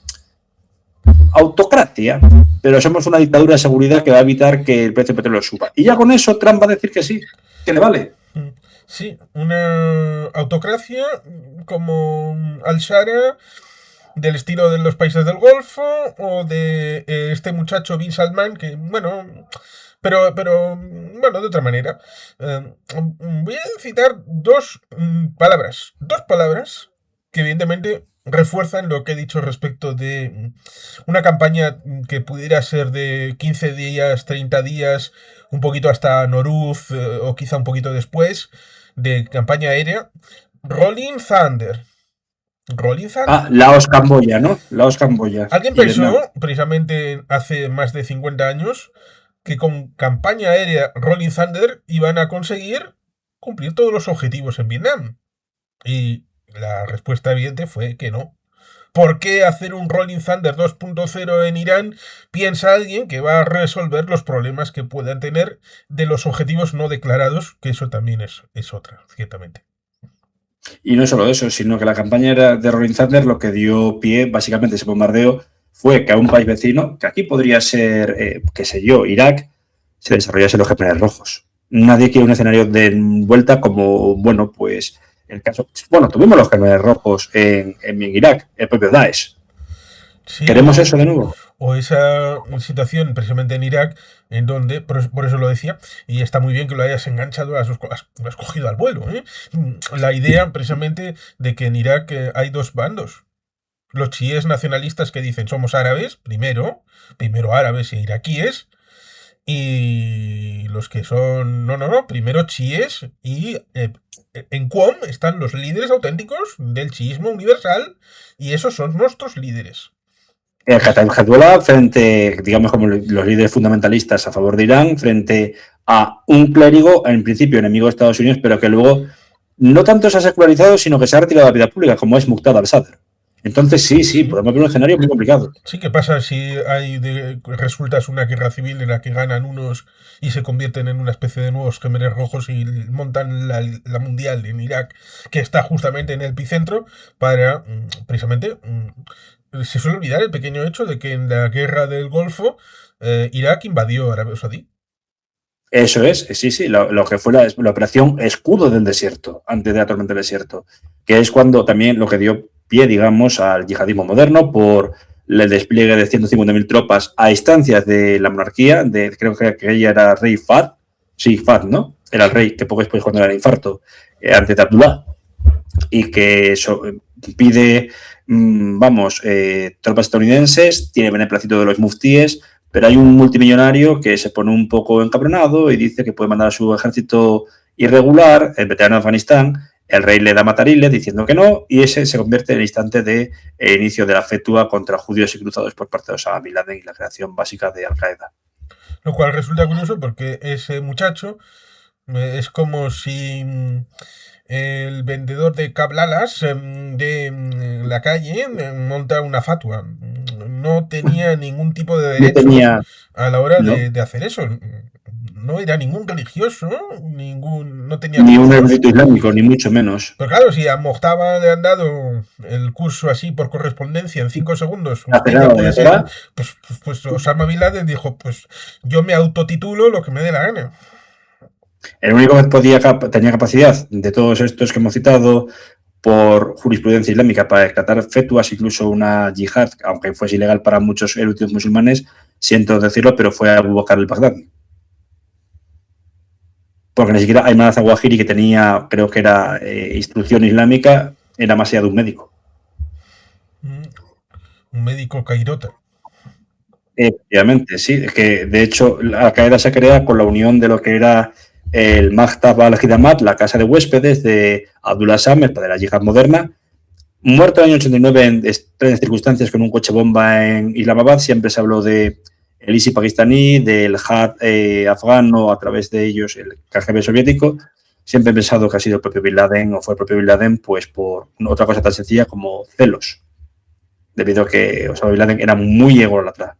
S2: autocracia, pero somos una dictadura de seguridad que va a evitar que el precio del petróleo suba. Y ya con eso Trump va a decir que sí, que le vale.
S1: Sí, una autocracia como Al-Shara, del estilo de los países del Golfo, o de este muchacho Bin Salman, que, bueno, bueno, de otra manera. Voy a citar dos palabras que evidentemente refuerzan lo que he dicho respecto de una campaña que pudiera ser de 15 días, 30 días, un poquito hasta Noruz, o quizá un poquito después, de campaña aérea. Rolling Thunder. Rolling
S2: Ah,
S1: Thunder.
S2: Laos, Camboya, ¿no? Laos, Camboya
S1: Alguien
S2: y Vietnam.
S1: pensó, precisamente hace más de 50 años, que con campaña aérea Rolling Thunder iban a conseguir cumplir todos los objetivos en Vietnam. Y la respuesta evidente fue que no. ¿Por qué hacer un Rolling Thunder 2.0 en Irán? Piensa alguien que va a resolver los problemas que puedan tener de los objetivos no declarados, que eso también es otra, ciertamente.
S2: Y no solo eso, sino que la campaña de Rolling Thunder lo que dio pie, básicamente, ese bombardeo, fue que a un país vecino, que aquí podría ser, qué sé yo, Irak, se desarrollase los Gemeres Rojos. Nadie quiere un escenario de vuelta como, bueno, pues el caso. Bueno, tuvimos los Gemeres Rojos en Irak, el propio Daesh.
S1: Sí,
S2: ¿Queremos eso de nuevo?
S1: o esa situación precisamente en Irak, en donde, por eso lo decía, y está muy bien que lo hayas enganchado, lo has cogido al vuelo. La idea precisamente de que en Irak hay dos bandos. Los chiíes nacionalistas que dicen somos árabes, primero árabes e iraquíes, y los que son, no, primero chiíes, y en Qom están los líderes auténticos del chiismo universal, y esos son nuestros líderes.
S2: El Hezbollah frente, digamos, como los líderes fundamentalistas a favor de Irán, frente a un clérigo, en principio enemigo de Estados Unidos, pero que luego no tanto se ha secularizado, sino que se ha retirado de la vida pública, como es Muqtada al-Sadr. Entonces, sí, podemos ver un escenario muy complicado.
S1: Sí, ¿qué pasa si resulta una guerra civil en la que ganan unos y se convierten en una especie de nuevos Gemeres Rojos y montan la mundial en Irak, que está justamente en el epicentro, para precisamente se suele olvidar el pequeño hecho de que en la guerra del Golfo Irak invadió Arabia Saudí.
S2: Eso es, sí, lo que fue la operación Escudo del Desierto, antes de la tormenta del desierto. que es cuando también lo que dio pie, digamos, al yihadismo moderno por el despliegue de 150.000 tropas a instancias de la monarquía, creo que ella era rey Fahd, sí, Fahd, ¿no? Era el
S1: Sí.
S2: rey que poco después cuando era el infarto, antes de Abdullah, y que pide, vamos, tropas estadounidenses, tiene beneplácito de los muftíes, pero hay un multimillonario que se pone un poco encabronado y dice que puede mandar a su ejército irregular, el veterano de Afganistán. El rey le da matariles diciendo que no, y ese se convierte en el instante de inicio de la fetua contra judíos y cruzados por parte de Osama Bin Laden y la creación básica de Al-Qaeda.
S1: Lo cual resulta curioso porque ese muchacho es como si el vendedor de cablalas de la calle monta una fatua. No tenía ningún tipo de
S2: No
S1: derecho
S2: tenía,
S1: a la hora
S2: no,
S1: de hacer eso. No era ningún religioso, no tenía
S2: ni un
S1: títulos.
S2: erudito islámico, ni mucho menos.
S1: Pero claro, si a Mojtaba le han dado el curso así por correspondencia en 5 segundos, usted ya
S2: Nacerá de
S1: puede ser,
S2: Nacerá,
S1: pues Osama Bin Laden dijo, pues yo me autotitulo lo que me dé la gana.
S2: el único que tenía capacidad de todos estos que hemos citado por jurisprudencia islámica para decretar fetuas, incluso una yihad, aunque fuese ilegal para muchos eruditos musulmanes, siento decirlo, pero fue Abu Bakr al-Baghdadi. Porque ni siquiera Ayman al-Zawahiri, que tenía, creo que era instrucción islámica, era más allá de un médico.
S1: Un médico cairota.
S2: Efectivamente, sí, que de hecho Al-Qaeda se crea con la unión de lo que era el Maktab al-Hidamat, la casa de huéspedes de Abdullah Sam, el padre de la yihad moderna, muerto en el año 89 en extrañas circunstancias con un coche bomba en Islamabad. Siempre se habló de el ISI pakistaní, del JAD afgano, a través de ellos el KGB soviético. Siempre he pensado que ha sido el propio Bin Laden, o fue el propio Bin Laden, pues por otra cosa tan sencilla como celos, debido a que Osama Bin Laden era muy ególatra.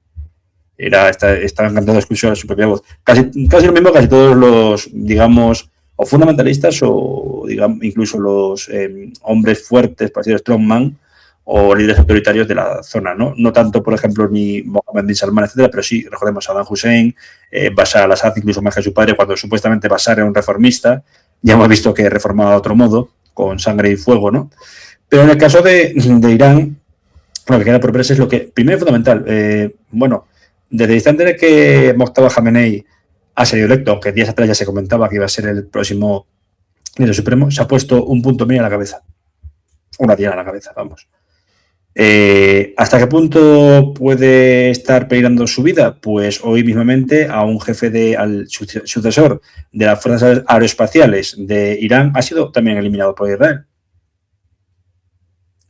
S2: Estaba encantado de escuchar su propia voz. Casi lo mismo que casi todos los, digamos, o fundamentalistas o, digamos, incluso los hombres fuertes, parecidos a Strongman, o líderes autoritarios de la zona, ¿no? No tanto, por ejemplo, ni Mohammed bin Salman, etcétera, pero sí, recordemos a Saddam Hussein, Bashar al-Assad, incluso más que su padre, cuando supuestamente Bashar era un reformista, ya hemos visto que reformaba de otro modo, con sangre y fuego, ¿no? Pero en el caso de Irán, lo que queda por ver es lo que, primero y fundamental, bueno, desde el instante en que Mojtaba Khamenei ha salido electo, aunque días atrás ya se comentaba que iba a ser el próximo líder supremo, se ha puesto un punto medio en la cabeza. Una tira en la cabeza, vamos. ¿Hasta qué punto puede estar peligrando su vida? Pues hoy mismamente a un jefe al sucesor de las fuerzas aeroespaciales de Irán ha sido también eliminado por Israel.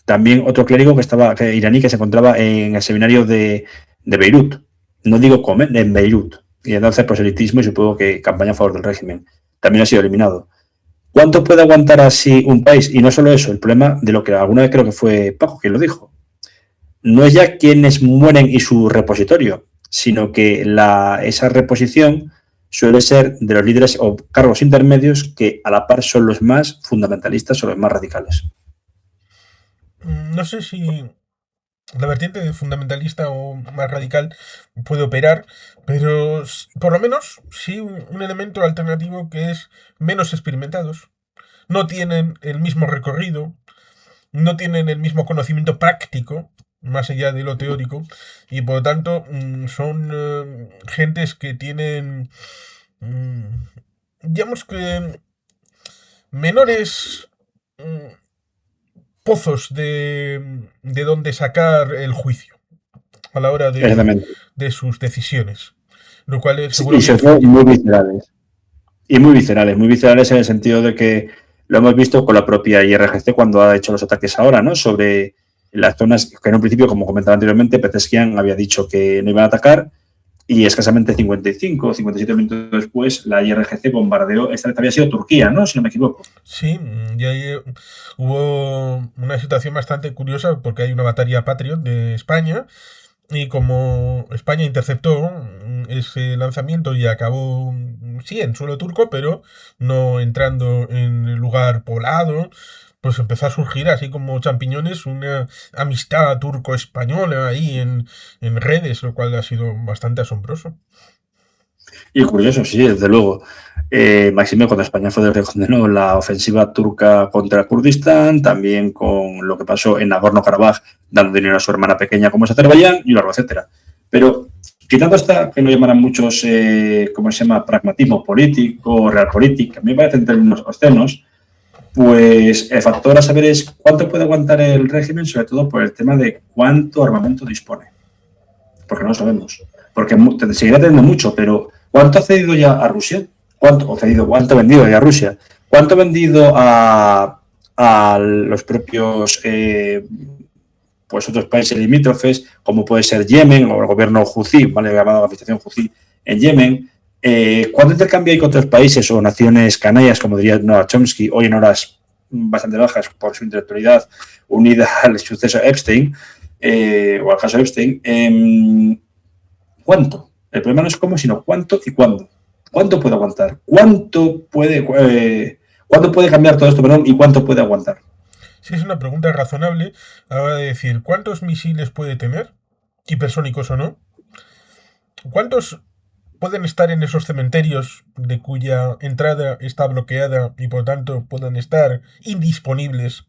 S2: También otro clérigo iraní que se encontraba en el seminario de Beirut. No digo comer, en Beirut. Y entonces proselitismo y supongo que campaña a favor del régimen. También ha sido eliminado. ¿Cuánto puede aguantar así un país? Y no solo eso, el problema de lo que alguna vez creo que fue Paco quien lo dijo. No es ya quienes mueren y su repositorio, sino que esa reposición suele ser de los líderes o cargos intermedios que a la par son los más fundamentalistas o los más radicales.
S1: No sé si la vertiente fundamentalista o más radical puede operar, pero por lo menos sí un elemento alternativo que es menos experimentados. No tienen el mismo recorrido, no tienen el mismo conocimiento práctico, más allá de lo teórico, y por lo tanto son gentes que tienen, digamos que, menores pozos de donde sacar el juicio a la hora de sus decisiones, lo cual es
S2: Sí, y
S1: seguro que
S2: sobre todo
S1: influye.
S2: muy viscerales. Y muy viscerales en el sentido de que lo hemos visto con la propia IRGC cuando ha hecho los ataques ahora, ¿no? Sobre las zonas que en un principio, como comentaba anteriormente, Pezeshkian había dicho que no iban a atacar y escasamente 55 o 57 minutos después la IRGC bombardeó, esta vez había sido Turquía, ¿no? Si no me equivoco.
S1: Sí, y ahí hubo una situación bastante curiosa porque hay una batalla Patriot de España y como España interceptó ese lanzamiento y acabó, sí, en suelo turco, pero no entrando en el lugar poblado, pues empezó a surgir así como champiñones una amistad turco-española ahí en redes, lo cual ha sido bastante asombroso.
S2: Y curioso, sí, desde luego. Máxime cuando España fue de condenó la ofensiva turca contra Kurdistán, también con lo que pasó en Nagorno-Karabaj, dando dinero a su hermana pequeña como es Azerbaiyán, y luego, etcétera. Pero quitando esta, que no llamarán muchos, ¿cómo se llama?, pragmatismo político, realpolitik, a mí me parecen términos obscenos, pues el factor a saber es cuánto puede aguantar el régimen, sobre todo por el tema de cuánto armamento dispone. Porque no lo sabemos. Porque seguirá teniendo mucho, pero ¿cuánto ha cedido ya a Rusia? ¿Cuánto ha vendido ya a Rusia? ¿Cuánto ha vendido a los propios pues otros países limítrofes, como puede ser Yemen o el gobierno Houthi, ¿vale?, llamado la administración Houthi en Yemen? ¿Cuánto intercambio hay con otros países o naciones canallas, como diría Noam Chomsky, hoy en horas bastante bajas por su intelectualidad, unida al suceso Epstein, o al caso Epstein? ¿Cuánto? El problema no es cómo, sino cuánto y cuándo. ¿Cuánto puede aguantar? ¿Cuánto puede cambiar todo esto, perdón, y cuánto puede aguantar?
S1: Sí, es una pregunta razonable a la hora de decir cuántos misiles puede tener, hipersónicos o no, cuántos pueden estar en esos cementerios de cuya entrada está bloqueada y por tanto puedan estar indisponibles.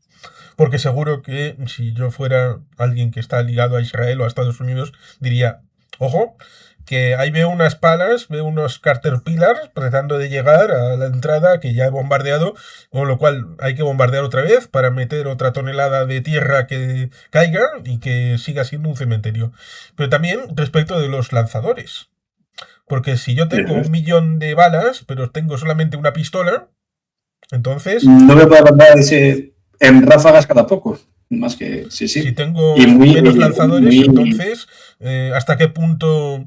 S1: Porque seguro que si yo fuera alguien que está ligado a Israel o a Estados Unidos, diría, ojo, que ahí veo unas palas, veo unos Caterpillars tratando de llegar a la entrada que ya he bombardeado, con lo cual hay que bombardear otra vez para meter otra tonelada de tierra que caiga y que siga siendo un cementerio. Pero también respecto de los lanzadores. Porque si yo tengo
S2: Eso
S1: un
S2: es.
S1: millón de balas, pero tengo solamente una pistola, entonces,
S2: No me puedo mandar en ráfagas cada poco. Más que, sí,
S1: si
S2: sí. Y
S1: tengo
S2: muy,
S1: menos lanzadores,
S2: muy.
S1: entonces, ¿hasta qué punto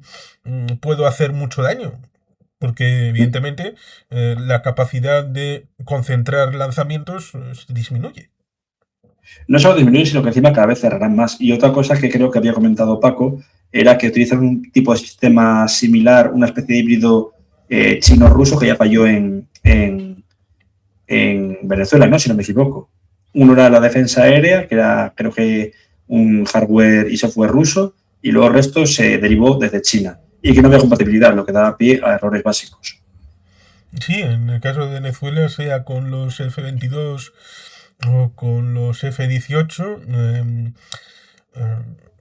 S1: puedo hacer mucho daño? Porque, evidentemente, la capacidad de concentrar lanzamientos disminuye.
S2: No solo disminuir, sino que encima cada vez cerrarán más. Y otra cosa que creo que había comentado Paco era que utilizan un tipo de sistema similar, una especie de híbrido chino-ruso que ya falló en Venezuela, ¿no?, si no me equivoco. Uno era la defensa aérea, que era, creo que, un hardware y software ruso, y luego el resto se derivó desde China. Y que no había compatibilidad, lo que daba pie a errores básicos.
S1: Sí, en el caso de Venezuela, sea con los F-22 o con los F-18,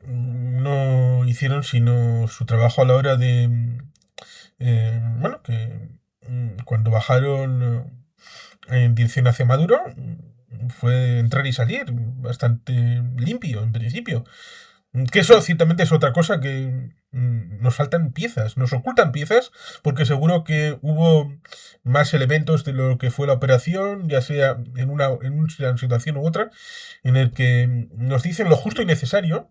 S1: no hicieron sino su trabajo a la hora de, bueno, que cuando bajaron en dirección hacia Maduro, fue entrar y salir bastante limpio en principio. Que eso ciertamente es otra cosa que nos faltan piezas, nos ocultan piezas, porque seguro que hubo más elementos de lo que fue la operación, ya sea en una situación u otra, en el que nos dicen lo justo y necesario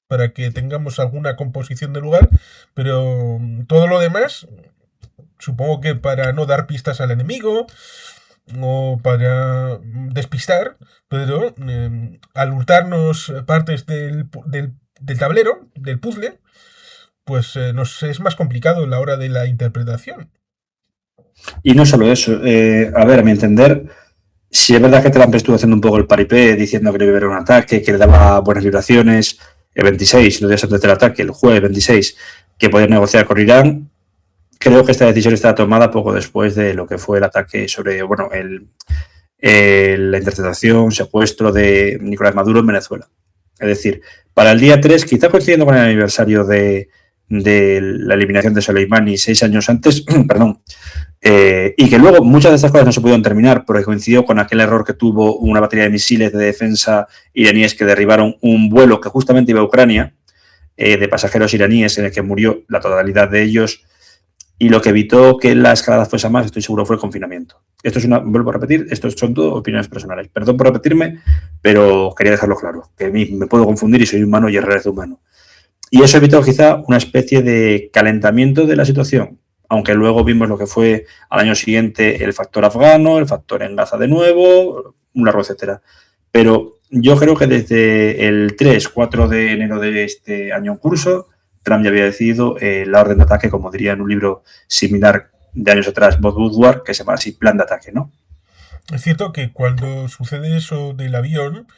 S1: para que tengamos alguna composición de lugar, pero todo lo demás, supongo que para no dar pistas al enemigo o para despistar, pero al hurtarnos partes del tablero, del puzzle, pues nos es más complicado la hora de la interpretación.
S2: Y no solo eso, a ver, a mi entender, si es verdad que Trump estuvo haciendo un poco el paripé diciendo que le iba a haber un ataque, que le daba buenas vibraciones, el 26, los días antes del ataque, el jueves 26, que podía negociar con Irán, creo que esta decisión está tomada poco después de lo que fue el ataque sobre, bueno, la interceptación, secuestro de Nicolás Maduro en Venezuela. Es decir, para el día 3, quizá coincidiendo con el aniversario de la eliminación de Soleimani 6 años antes, perdón, y que luego muchas de estas cosas no se pudieron terminar porque coincidió con aquel error que tuvo una batería de misiles de defensa iraníes que derribaron un vuelo que justamente iba a Ucrania, de pasajeros iraníes, en el que murió la totalidad de ellos, y lo que evitó que la escalada fuese más, estoy seguro, fue el confinamiento. Esto es vuelvo a repetir, esto son todo opiniones personales. Perdón por repetirme, pero quería dejarlo claro, que a mí me puedo confundir y soy humano y error es humano. Y eso evitó quizá una especie de calentamiento de la situación, aunque luego vimos lo que fue al año siguiente el factor afgano, el factor en Gaza de nuevo, un largo etcétera. Pero yo creo que desde el 3-4 de enero de este año en curso, Trump ya había decidido la orden de ataque, como diría en un libro similar de años atrás, Bob Woodward, que se llama así, plan de ataque, ¿no?
S1: Es cierto que cuando sucede eso del avión,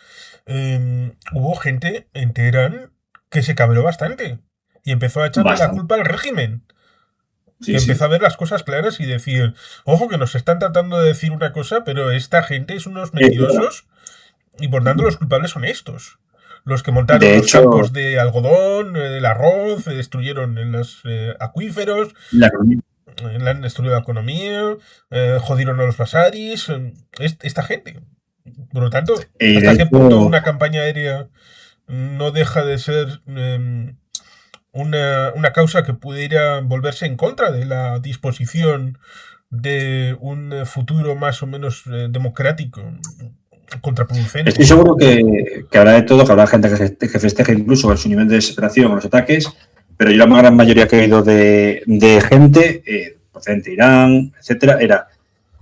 S1: hubo gente en Teherán que se cabreó bastante y empezó a echarle la
S2: Bastante.
S1: culpa al régimen. Que
S2: Sí,
S1: empezó
S2: sí.
S1: a ver las cosas claras y decir, ojo que nos están tratando de decir una cosa, pero esta gente es unos
S2: Claro.
S1: mentirosos y por tanto los culpables son estos. Los que montaron
S2: De
S1: los
S2: hecho,
S1: campos de algodón, el arroz, destruyeron en los acuíferos,
S2: la economía.
S1: han destruido la economía, jodieron a los basaris, esta gente. Por lo tanto,
S2: Y de
S1: ¿hasta qué punto
S2: hecho,
S1: una campaña aérea no deja de ser una causa que pudiera volverse en contra de la disposición de un futuro más o menos democrático,
S2: estoy
S1: contraproducente?
S2: seguro que habrá de todo, que habrá gente que festeje incluso con su nivel de desesperación con los ataques, pero yo la más gran mayoría que he oído de gente, procedente de Irán, etcétera, era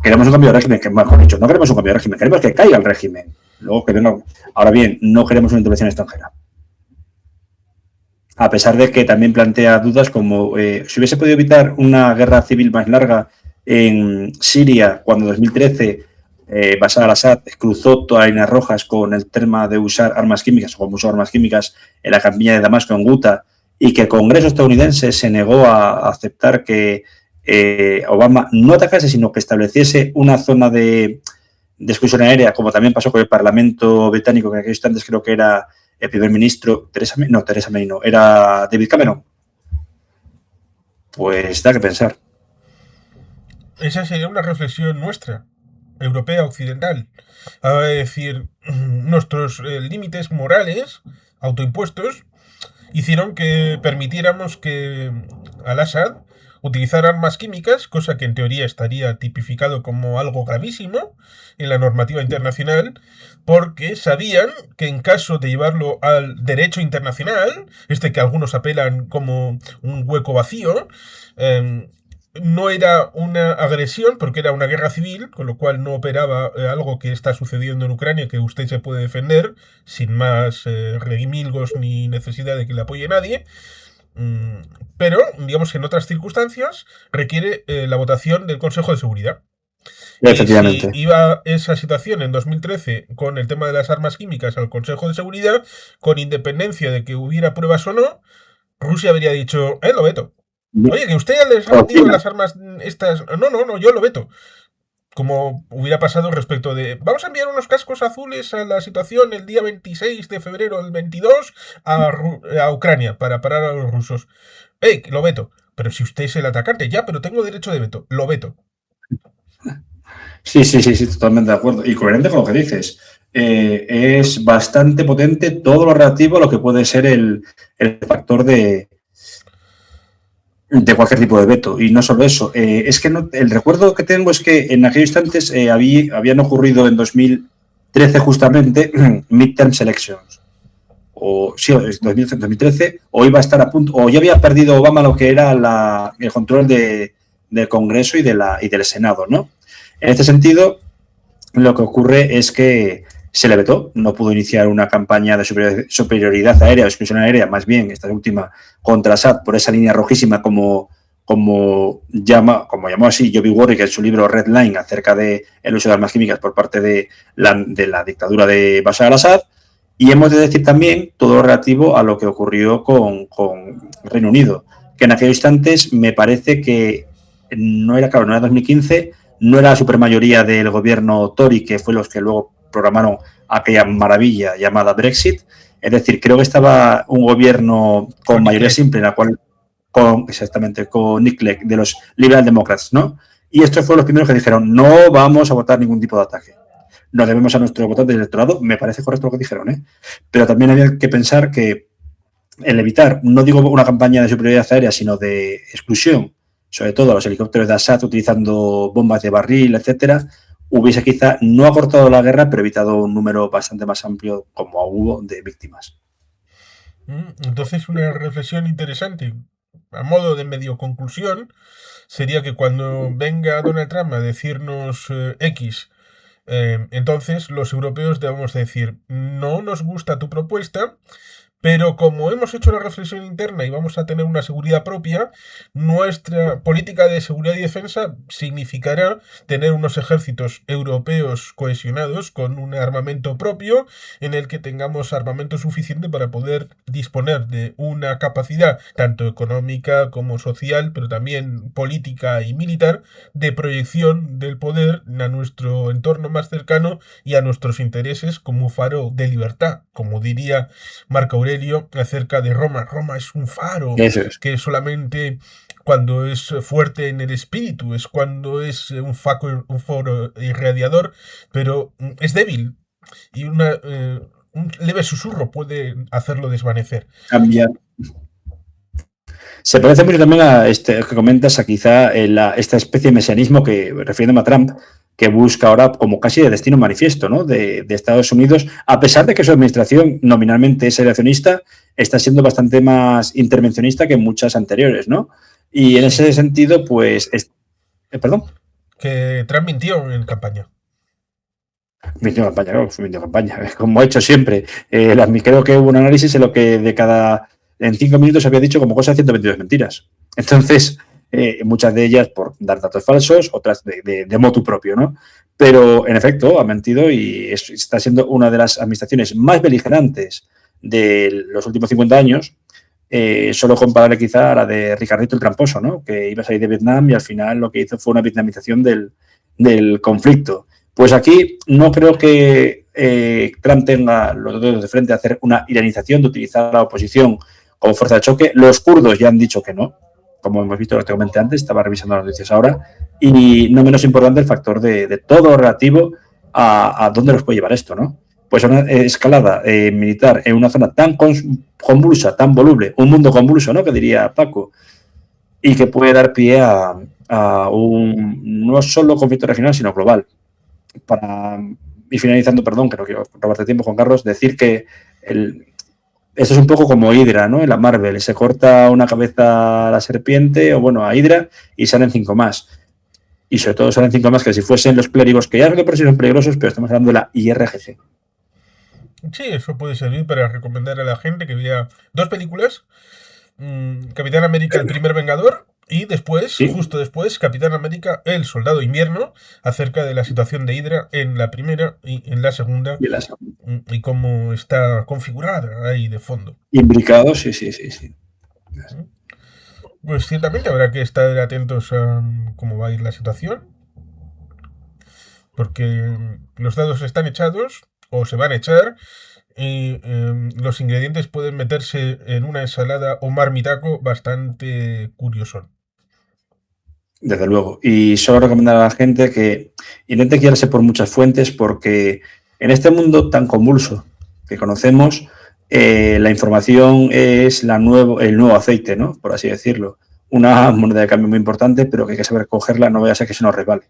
S2: queremos un cambio de régimen, que mejor dicho, no queremos un cambio de régimen, queremos que caiga el régimen. Luego que venga. Ahora bien, no queremos una intervención extranjera. A pesar de que también plantea dudas como si hubiese podido evitar una guerra civil más larga en Siria cuando en 2013 Bashar al-Assad cruzó todas las líneas rojas con el tema de usar armas químicas o como usó armas químicas en la campiña de Damasco en Guta y que el Congreso estadounidense se negó a aceptar que Obama no atacase sino que estableciese una zona de exclusión aérea, como también pasó con el Parlamento británico, que en aquellos instantes creo que era el primer ministro, Teresa May no, era David Cameron. Pues da que pensar.
S1: Esa sería una reflexión nuestra, europea, occidental. A decir, nuestros límites morales, autoimpuestos, hicieron que permitiéramos que Al-Assad utilizara armas químicas, cosa que en teoría estaría tipificado como algo gravísimo en la normativa internacional, porque sabían que en caso de llevarlo al derecho internacional, este que algunos apelan como un hueco vacío, eh, no era una agresión porque era una guerra civil, con lo cual no operaba algo que está sucediendo en Ucrania que usted se puede defender sin más redimilgos ni necesidad de que le apoye nadie. Mm, pero, digamos que en otras circunstancias requiere la votación del Consejo de Seguridad. Y si
S2: Efectivamente.
S1: iba esa situación en 2013 con el tema de las armas químicas al Consejo de Seguridad, con independencia de que hubiera pruebas o no, Rusia habría dicho, lo veto. Oye, que usted les ha
S2: O
S1: vendido
S2: China.
S1: las armas estas. No, no, no, yo lo veto. Como hubiera pasado respecto de. Vamos a enviar unos cascos azules a la situación el día 26 de febrero del 22 a Ucrania para parar a los rusos. Lo veto. Pero si usted es el atacante, ya, pero tengo derecho de veto. Lo veto.
S2: Sí, sí, sí, sí, totalmente de acuerdo. Y coherente con lo que dices. Es bastante potente todo lo relativo a lo que puede ser el factor de cualquier tipo de veto. Y no solo eso. Es que no, el recuerdo que tengo es que en aquellos instantes habían ocurrido en 2013 justamente midterm elections. O sí, 2013, o iba a estar a punto, o ya había perdido Obama lo que era el control del Congreso y del Senado, ¿no? En este sentido, lo que ocurre es que se le vetó, no pudo iniciar una campaña de superioridad aérea o exclusión aérea, más bien esta última contra Assad por esa línea rojísima como llamó así Joby Warrick en su libro Red Line acerca del uso de armas químicas por parte de la dictadura de Bashar al-Assad. Y hemos de decir también todo lo relativo a lo que ocurrió con Reino Unido, que en aquellos instantes me parece que no era, claro, no era 2015, no era la supermayoría del gobierno Tory, que fue los que luego programaron aquella maravilla llamada Brexit. Es decir, creo que estaba un gobierno con
S1: Con Nick
S2: mayoría
S1: Clegg.
S2: simple, en la cual, exactamente, con Nick Clegg, de los Liberal Democrats, ¿no? Y estos fueron los primeros que dijeron, no vamos a votar ningún tipo de ataque. Nos debemos a nuestro votante del electorado. Me parece correcto lo que dijeron, ¿eh? Pero también había que pensar que el evitar, no digo una campaña de superioridad aérea, sino de exclusión, sobre todo a los helicópteros de Assad utilizando bombas de barril, etcétera, hubiese quizá no acortado la guerra, pero evitado un número bastante más amplio, como hubo, de víctimas.
S1: Entonces, una reflexión interesante, a modo de medio conclusión, sería que cuando venga Donald Trump a decirnos X, entonces los europeos debemos decir, no nos gusta tu propuesta, Pero como hemos hecho la reflexión interna y vamos a tener una seguridad propia, nuestra política de seguridad y defensa significará tener unos ejércitos europeos cohesionados con un armamento propio en el que tengamos armamento suficiente para poder disponer de una capacidad tanto económica como social, pero también política y militar, de proyección del poder a nuestro entorno más cercano y a nuestros intereses como faro de libertad, como diría Marco Aurelio acerca de Roma. Roma es un faro
S2: Eso es.
S1: que solamente cuando es fuerte en el espíritu, es cuando es un foro irradiador, pero es débil y un leve susurro puede hacerlo desvanecer.
S2: Cambiar. Se parece mucho también a este que comentas, a quizá esta especie de mesianismo que, refiriéndome a Trump, que busca ahora como casi de destino manifiesto, ¿no? De Estados Unidos, a pesar de que su administración nominalmente es aireacionista, está siendo bastante más intervencionista que muchas anteriores, ¿no? Y en ese sentido, pues... ¿Perdón?
S1: Que Trump mintió en campaña.
S2: Mintió en campaña, claro, fue mintió en campaña, como he hecho siempre. Creo que hubo un análisis en lo que en 5 minutos había dicho como cosas 122 mentiras. Entonces, muchas de ellas por dar datos falsos, otras de motu propio, ¿no? Pero, en efecto, ha mentido y está siendo una de las administraciones más beligerantes de los últimos 50 años, solo comparable quizá a la de Ricardito el Tramposo, ¿no? Que iba a salir de Vietnam y al final lo que hizo fue una vietnamización del conflicto. Pues aquí no creo que Trump tenga los dedos de frente a hacer una iranización, de utilizar la oposición como fuerza de choque. Los kurdos ya han dicho que no, como hemos visto, lo que comenté antes, estaba revisando las noticias ahora, y no menos importante el factor de todo relativo a dónde nos puede llevar esto, ¿no? Pues una escalada militar en una zona tan convulsa, tan voluble, un mundo convulso, ¿no? Que diría Paco, y que puede dar pie a un no solo conflicto regional, sino global. Y finalizando, perdón, que no quiero robarte tiempo, Juan Carlos, decir que esto es un poco como Hydra, ¿no? En la Marvel, se corta una cabeza a la serpiente, o bueno, a Hydra, y salen 5 más. Y sobre todo salen 5 más que si fuesen los clérigos, que ya no por si son peligrosos, pero estamos hablando de la IRGC.
S1: Sí, eso puede servir para recomendar a la gente que vea 2 películas. Capitán América, el primer Vengador, y después,
S2: ¿Sí?
S1: justo después, Capitán América, el Soldado Invierno, acerca de la situación de Hydra en la primera y en la segunda, y cómo está configurada ahí de fondo.
S2: Imbricado, sí.
S1: Pues ciertamente habrá que estar atentos a cómo va a ir la situación, porque los dados están echados, o se van a echar, y los ingredientes pueden meterse en una ensalada o marmitaco bastante curioso.
S2: Desde luego. Y solo recomendar a la gente que intente guiarse por muchas fuentes, porque en este mundo tan convulso que conocemos, la información es el nuevo aceite, ¿no? Por así decirlo. Una moneda de cambio muy importante, pero que hay que saber cogerla, no vaya a ser que se nos resbale.